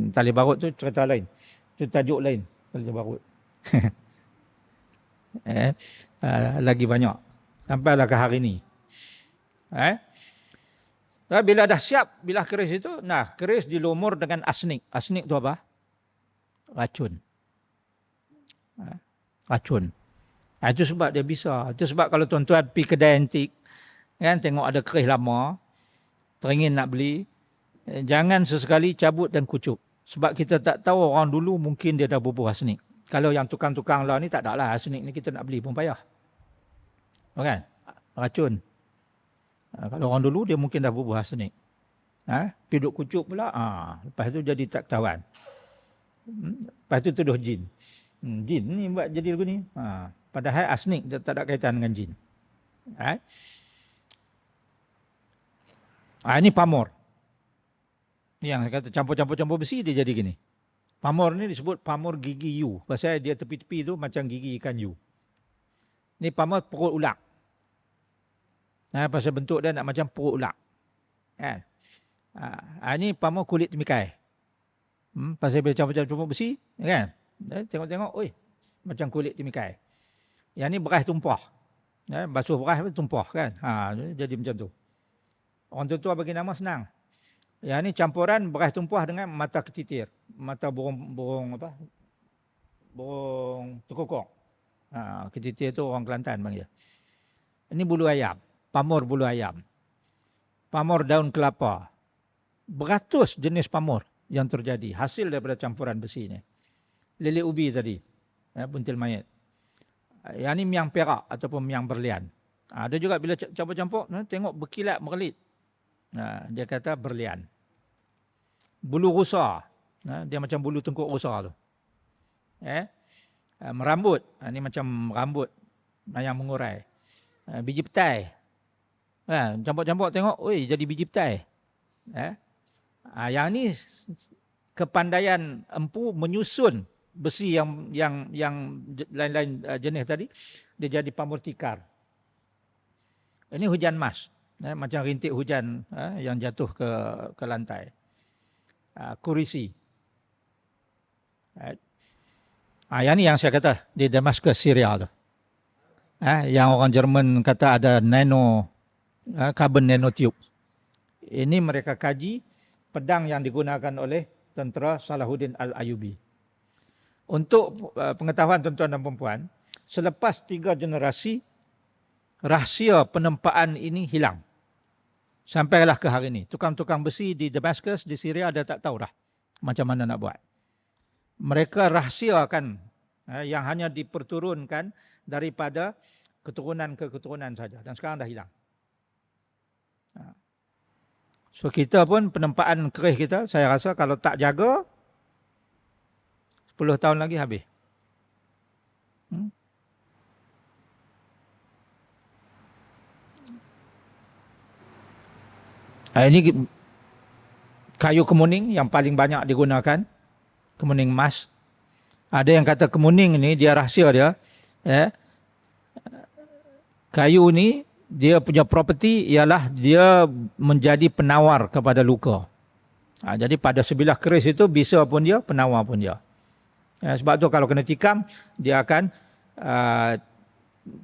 Tali barut tu cerita lain. Itu tajuk lain. Tali barut. Lagi banyak. Sampailah ke hari ni. Bila dah siap bilah keris itu, keris dilumur dengan asnik. Asnik tu apa? Racun. Racun. Itu sebab dia bisa. Itu sebab kalau tuan-tuan pergi kedai antik, kan, tengok ada keris lama, teringin nak beli, jangan sesekali cabut dan kucup. Sebab kita tak tahu orang dulu mungkin dia dah bubuh asnik. Kalau yang tukang-tukang lah ni tak ada lah. Asnik ni kita nak beli pun payah. Kan? Racun. Kalau orang dulu dia mungkin dah bubuh asnik. Pergi duduk kucup pula. Lepas tu jadi tak ketahuan. Lepas tu tuduh jin. Jin ni buat jadi lagu ni. Padahal asnik dia tak ada kaitan dengan jin. Ini pamor. Yang saya kata campur-campur besi dia jadi gini. Pamor ni disebut pamor gigi yu. Pasal dia tepi-tepi tu macam gigi ikan yu. Ni pamor perut ular. Pasal bentuk dia nak macam perut ular. Kan? Ini pamor kulit temikai. Pasal bila campur-campur besi, kan? Tengok-tengok, oi, macam kulit temikai. Yang ni beras tumpah. Basuh beras tumpah, kan? Jadi macam tu. Orang tua bagi nama senang. Yang ni campuran beras tumpah dengan mata ketitir. Mata burung apa? burung tekukuk. Ketitir tu orang Kelantan panggil. Ini bulu ayam, pamur bulu ayam. Pamur daun kelapa. Beratus jenis pamur yang terjadi hasil daripada campuran besi ni. Lele ubi tadi, buntil mayat. Yang ni miang perak ataupun miang berlian. Ada juga bila campur-campur, tengok berkilat merelit. Dia kata berlian. Bulu rusa, dia macam bulu tengkuk rusa tu. Merambut, ni macam rambut yang mengurai. Biji petai. Campur-campur tengok, oi jadi biji petai. Yang ni kepandaian empu menyusun besi yang lain-lain jenis tadi, dia jadi pamur tikar. Ini hujan emas, macam rintik hujan yang jatuh ke lantai. Kurisi. Yang ni yang saya kata di Damascus, Syria tu. Yang orang Jerman kata ada carbon nanotube. Ini mereka kaji pedang yang digunakan oleh tentera Salahuddin Al-Ayyubi. Untuk pengetahuan tuan-tuan dan puan-puan, selepas 3 generasi, rahsia penempaan ini hilang. Sampailah ke hari ini. Tukang-tukang besi di Damascus, di Syria, dia tak tahu dah macam mana nak buat. Mereka rahsiakan yang hanya diperturunkan daripada keturunan ke keturunan saja. Dan sekarang dah hilang. So kita pun penempaan keris kita, saya rasa kalau tak jaga, 10 tahun lagi habis. Ini kayu kemuning yang paling banyak digunakan, kemuning emas. Ada yang kata kemuning ni dia rahsia dia. Kayu ni dia punya property ialah dia menjadi penawar kepada luka. Jadi pada sebilah keris itu bisa pun dia, penawar pun dia. Sebab tu kalau kena tikam, dia akan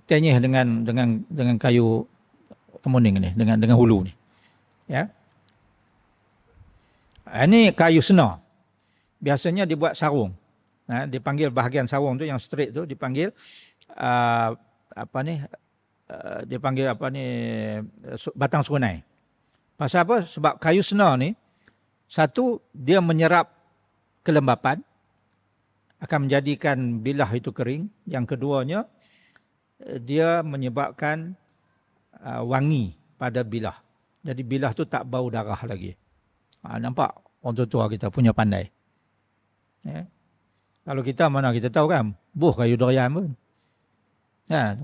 tenyih dengan kayu kemuning ni, dengan hulu ni. Ini kayu senar. Biasanya dibuat sarung. Dipanggil bahagian sarung tu yang straight tu dipanggil dipanggil batang serunai. Pasal apa? Sebab kayu senar ni, satu, dia menyerap kelembapan, akan menjadikan bilah itu kering. Yang keduanya, dia menyebabkan wangi pada bilah. Jadi bilah tu tak bau darah lagi. Nampak orang tua kita punya pandai. Kalau kita mana kita tahu kan, buh kayu durian pun.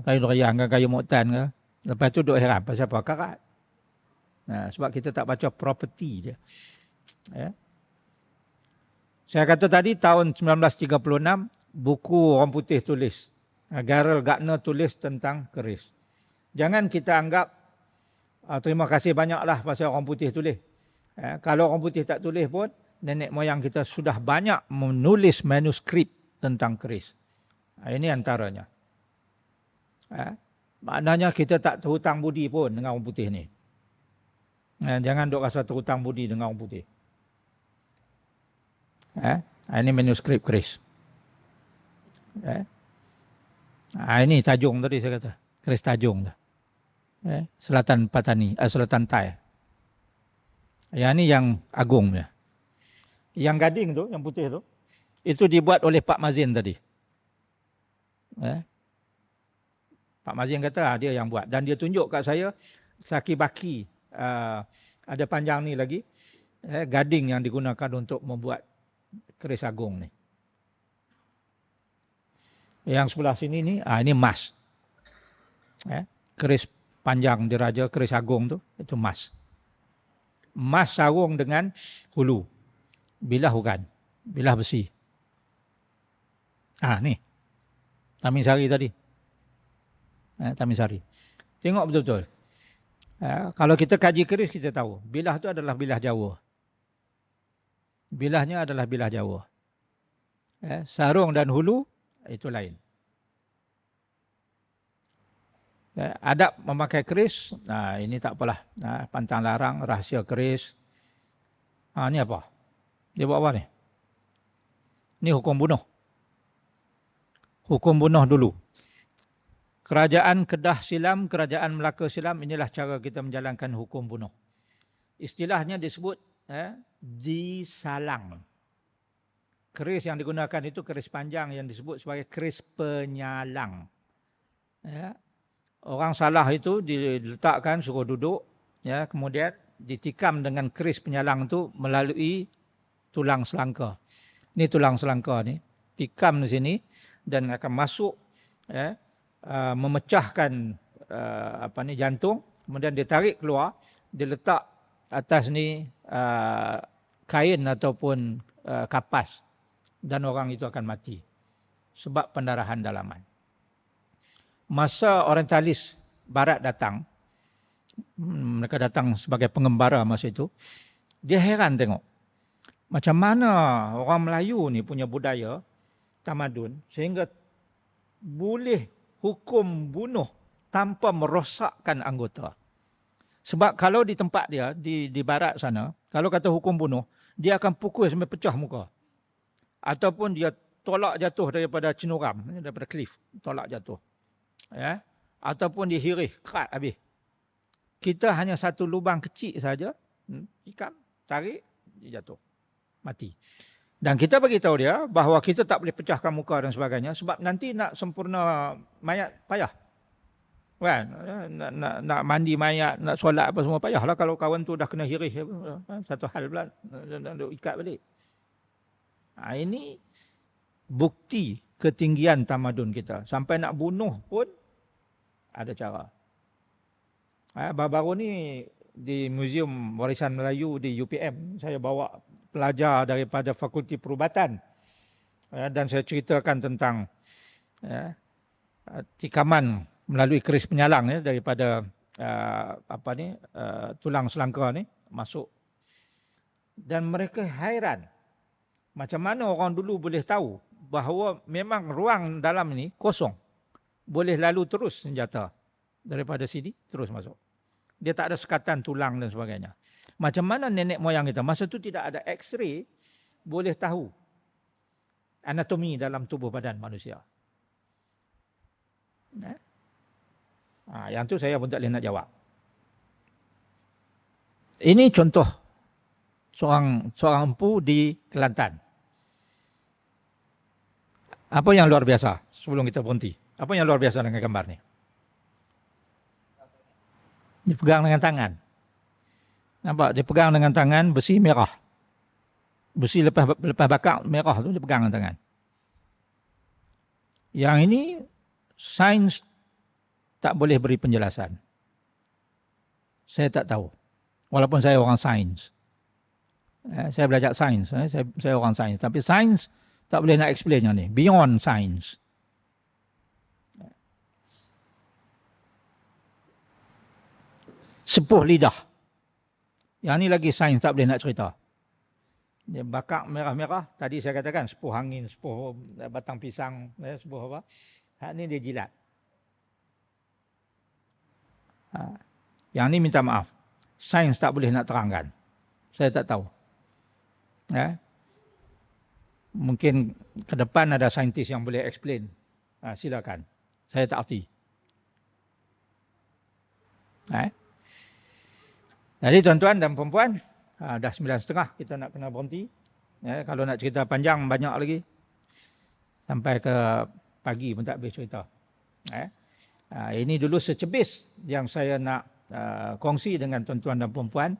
Kayu durian ke kayu muktan ke. Lepas tu duk heran pasal apa? Karat. Sebab kita tak baca property dia. Saya kata tadi tahun 1936 buku orang putih tulis. Garel Gardner tulis tentang keris. Jangan kita anggap terima kasih banyaklah pasal orang putih tulis. Kalau orang putih tak tulis pun, nenek moyang kita sudah banyak menulis manuskrip tentang keris. Ini antaranya. Maknanya kita tak terhutang budi pun dengan orang putih ni. Jangan duk rasa terhutang budi dengan orang putih. Ini manuskrip keris. Ini tajung tadi saya kata. Keris tajung. Selatan Patani, Selatan Tai. Yang ni yang agung ya. Yang gading tu, yang putih tu, itu dibuat oleh Pak Mazin tadi. Pak Mazin kata dia yang buat. Dan dia tunjuk kat saya, saki-baki, ada panjang ni lagi, gading yang digunakan untuk membuat keris agung ni. Yang sebelah sini ni, ini emas. Keris panjang diraja, keris agung tu, itu emas. Emas sarung dengan hulu. Bilah bukan. Bilah besi. Ni. Tamisari tadi. Tamisari. Tengok betul-betul. Kalau kita kaji keris, kita tahu. Bilah tu adalah bilah Jawa. Bilahnya adalah bilah Jawa. Sarung dan hulu, itu lain. Adab memakai keris, ini tak apalah. Pantang larang, rahsia keris. Ni apa? Dia buat apa ni? Ni hukum bunuh. hukum bunuh dulu. Kerajaan Kedah silam, kerajaan Melaka silam, inilah cara kita menjalankan hukum bunuh. Istilahnya disebut disalang. Keris yang digunakan itu keris panjang yang disebut sebagai keris penyalang. Ya. Orang salah itu diletakkan, suruh duduk, ya, kemudian ditikam dengan keris penyalang itu melalui tulang selangka. Ini tulang selangka ni, tikam di sini dan akan masuk, ya, memecahkan jantung, kemudian ditarik keluar, diletak atas ni kain ataupun kapas dan orang itu akan mati sebab pendarahan dalaman. Masa orientalis barat datang, mereka datang sebagai pengembara masa itu, dia heran tengok macam mana orang Melayu ni punya budaya tamadun sehingga boleh hukum bunuh tanpa merosakkan anggota. Sebab kalau di tempat dia, di barat sana, kalau kata hukum bunuh, dia akan pukul sampai pecah muka. Ataupun dia tolak jatuh daripada cenuram, daripada cliff, tolak jatuh. Ya? Ataupun dihirih, kerat habis. Kita hanya satu lubang kecil saja, tikam, tarik, dia jatuh, mati. Dan kita bagi tahu dia bahawa kita tak boleh pecahkan muka dan sebagainya sebab nanti nak sempurna mayat payah. Kan? Nak mandi mayat, nak solat apa semua payahlah kalau kawan tu dah kena hirih, satu hal pula nak ikat balik. Ini bukti ketinggian tamadun kita. Sampai nak bunuh pun ada cara. Baru-baru ni di Museum Warisan Melayu di UPM, saya bawa pelajar daripada Fakulti Perubatan dan saya ceritakan tentang tikaman melalui keris penyalang daripada tulang selangka ni masuk, dan mereka hairan macam mana orang dulu boleh tahu bahawa memang ruang dalam ni kosong, boleh lalu terus senjata daripada sini terus masuk. Dia tak ada sekatan tulang dan sebagainya. Macam mana nenek moyang kita masa tu tidak ada X-ray boleh tahu anatomi dalam tubuh badan manusia. Yang tu saya pun tak boleh nak jawab. Ini contoh seorang empu di Kelantan. Apa yang luar biasa sebelum kita berhenti? Apa yang luar biasa dengan gambar ni? Dipegang dengan tangan. Nampak? Dia pegang dengan tangan besi merah. Besi lepas bakar merah tu dia pegang dengan tangan. Yang ini sains tak boleh beri penjelasan. Saya tak tahu. Walaupun saya orang sains. Saya belajar sains. Saya orang sains. Tapi sains tak boleh nak explain yang ni. Beyond sains. Sepuh lidah. Yang ni lagi sains tak boleh nak cerita. Dia bakar merah-merah. Tadi saya katakan sepuh angin, sepuh batang pisang, sepuh apa. Hak ni dia jilat. Yang ni minta maaf. Sains tak boleh nak terangkan. Saya tak tahu. Mungkin ke depan ada saintis yang boleh explain. Silakan. Saya tak erti. Jadi tuan-tuan dan perempuan, dah 9:30 kita nak kena berhenti. Kalau nak cerita panjang banyak lagi. Sampai ke pagi pun tak boleh cerita. Ini dulu secebis yang saya nak kongsi dengan tuan-tuan dan perempuan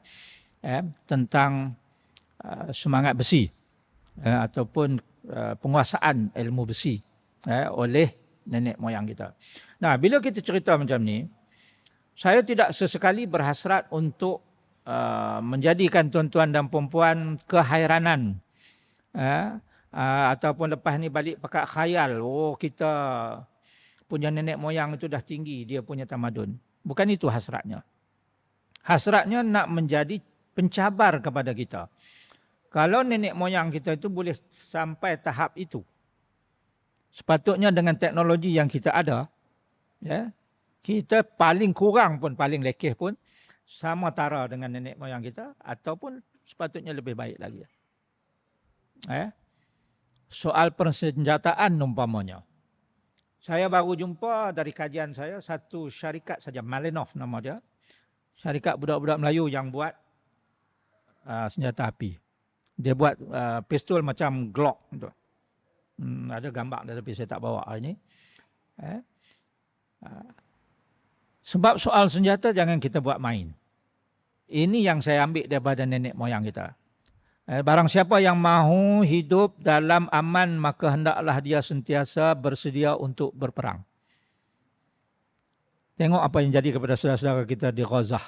tentang semangat besi ataupun penguasaan ilmu besi oleh nenek moyang kita. Nah, bila kita cerita macam ni, saya tidak sesekali berhasrat untuk menjadikan tuan-tuan dan perempuan kehairanan ataupun lepas ni balik pakat khayal, oh kita punya nenek moyang itu dah tinggi dia punya tamadun. Bukan itu hasratnya. Hasratnya nak menjadi pencabar kepada kita. Kalau nenek moyang kita itu boleh sampai tahap itu, sepatutnya dengan teknologi yang kita ada, kita paling kurang pun, paling lekeh pun, sama tara dengan nenek moyang kita, ataupun sepatutnya lebih baik lagi. Soal persenjataan umpamanya. Saya baru jumpa dari kajian saya satu syarikat saja, Malinov nama dia. Syarikat budak-budak Melayu yang buat senjata api. Dia buat pistol macam Glock tu. Ada gambar dia tapi saya tak bawa hari ni. Sebab soal senjata jangan kita buat main. Ini yang saya ambil daripada nenek moyang kita. Barang siapa yang mahu hidup dalam aman, maka hendaklah dia sentiasa bersedia untuk berperang. Tengok apa yang jadi kepada saudara-saudara kita di Gaza.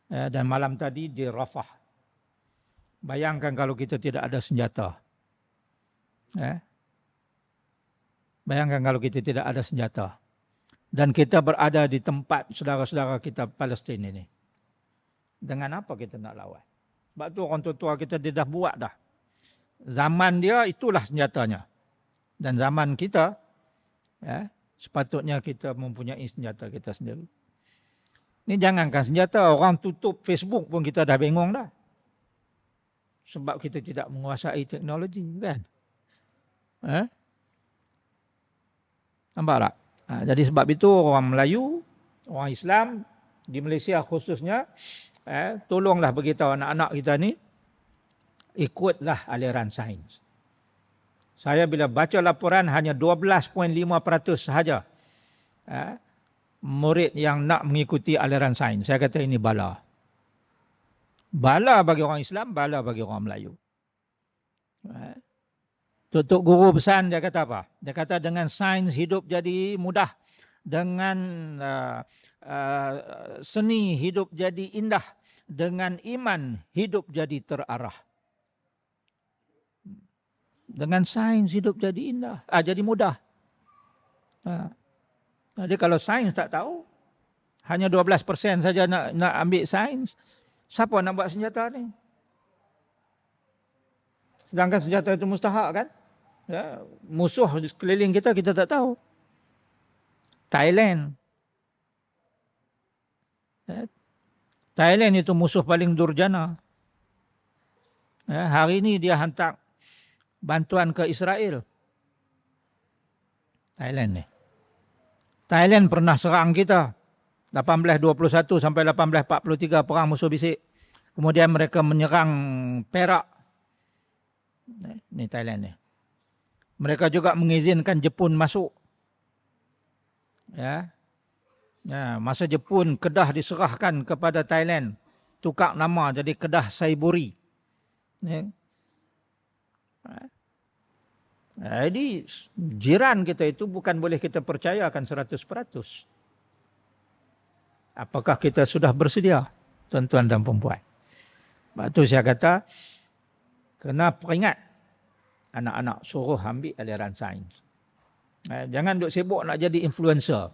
Dan malam tadi di Rafah. Bayangkan kalau kita tidak ada senjata. Bayangkan kalau kita tidak ada senjata. Dan kita berada di tempat saudara-saudara kita Palestin ini. Dengan apa kita nak lawan? Sebab tu orang tua-tua kita dia dah buat dah. Zaman dia itulah senjatanya. Dan zaman kita, sepatutnya kita mempunyai senjata kita sendiri. Ini jangankan senjata, orang tutup Facebook pun kita dah bingung dah. Sebab kita tidak menguasai teknologi kan. Nampak tak? Jadi sebab itu orang Melayu, orang Islam di Malaysia khususnya, tolonglah beritahu anak-anak kita ni, ikutlah aliran sains. Saya bila baca laporan hanya 12.5% sahaja murid yang nak mengikuti aliran sains. Saya kata ini bala. Bala bagi orang Islam, bala bagi orang Melayu. Tutup guru pesan dia kata apa? Dia kata dengan sains hidup jadi mudah. Dengan seni hidup jadi indah. Dengan iman hidup jadi terarah. Dengan sains hidup jadi indah. Jadi mudah. Jadi kalau sains tak tahu, hanya 12% saja nak ambil sains. Siapa nak buat senjata ni? Sedangkan senjata itu mustahak kan? Musuh di sekeliling kita tak tahu. Thailand. Thailand itu musuh paling durjana. Hari ini dia hantar bantuan ke Israel. Thailand ni. Thailand pernah serang kita. 1821 sampai 1843 perang musuh bisik. Kemudian mereka menyerang Perak. Ni Thailand ni. Mereka juga mengizinkan Jepun masuk. Masa Jepun, Kedah diserahkan kepada Thailand. Tukar nama jadi Kedah Saiburi. Jadi jiran kita itu bukan boleh kita percayakan 100%. Apakah kita sudah bersedia, tuan-tuan dan puan-puan? Sebab itu saya kata, kena peringat anak-anak suruh ambil aliran sains. Jangan duk sibuk nak jadi influencer.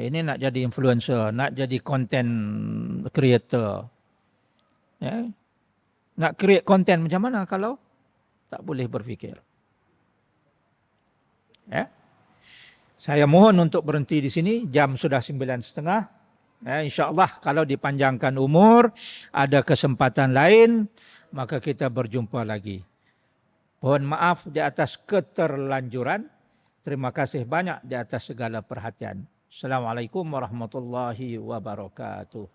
Ini nak jadi influencer, nak jadi content creator. Nak create content macam mana kalau tak boleh berfikir? Saya mohon untuk berhenti di sini. Jam sudah 9.30. InsyaAllah kalau dipanjangkan umur, ada kesempatan lain, maka kita berjumpa lagi. Mohon maaf di atas keterlanjuran. Terima kasih banyak di atas segala perhatian. Assalamualaikum warahmatullahi wabarakatuh.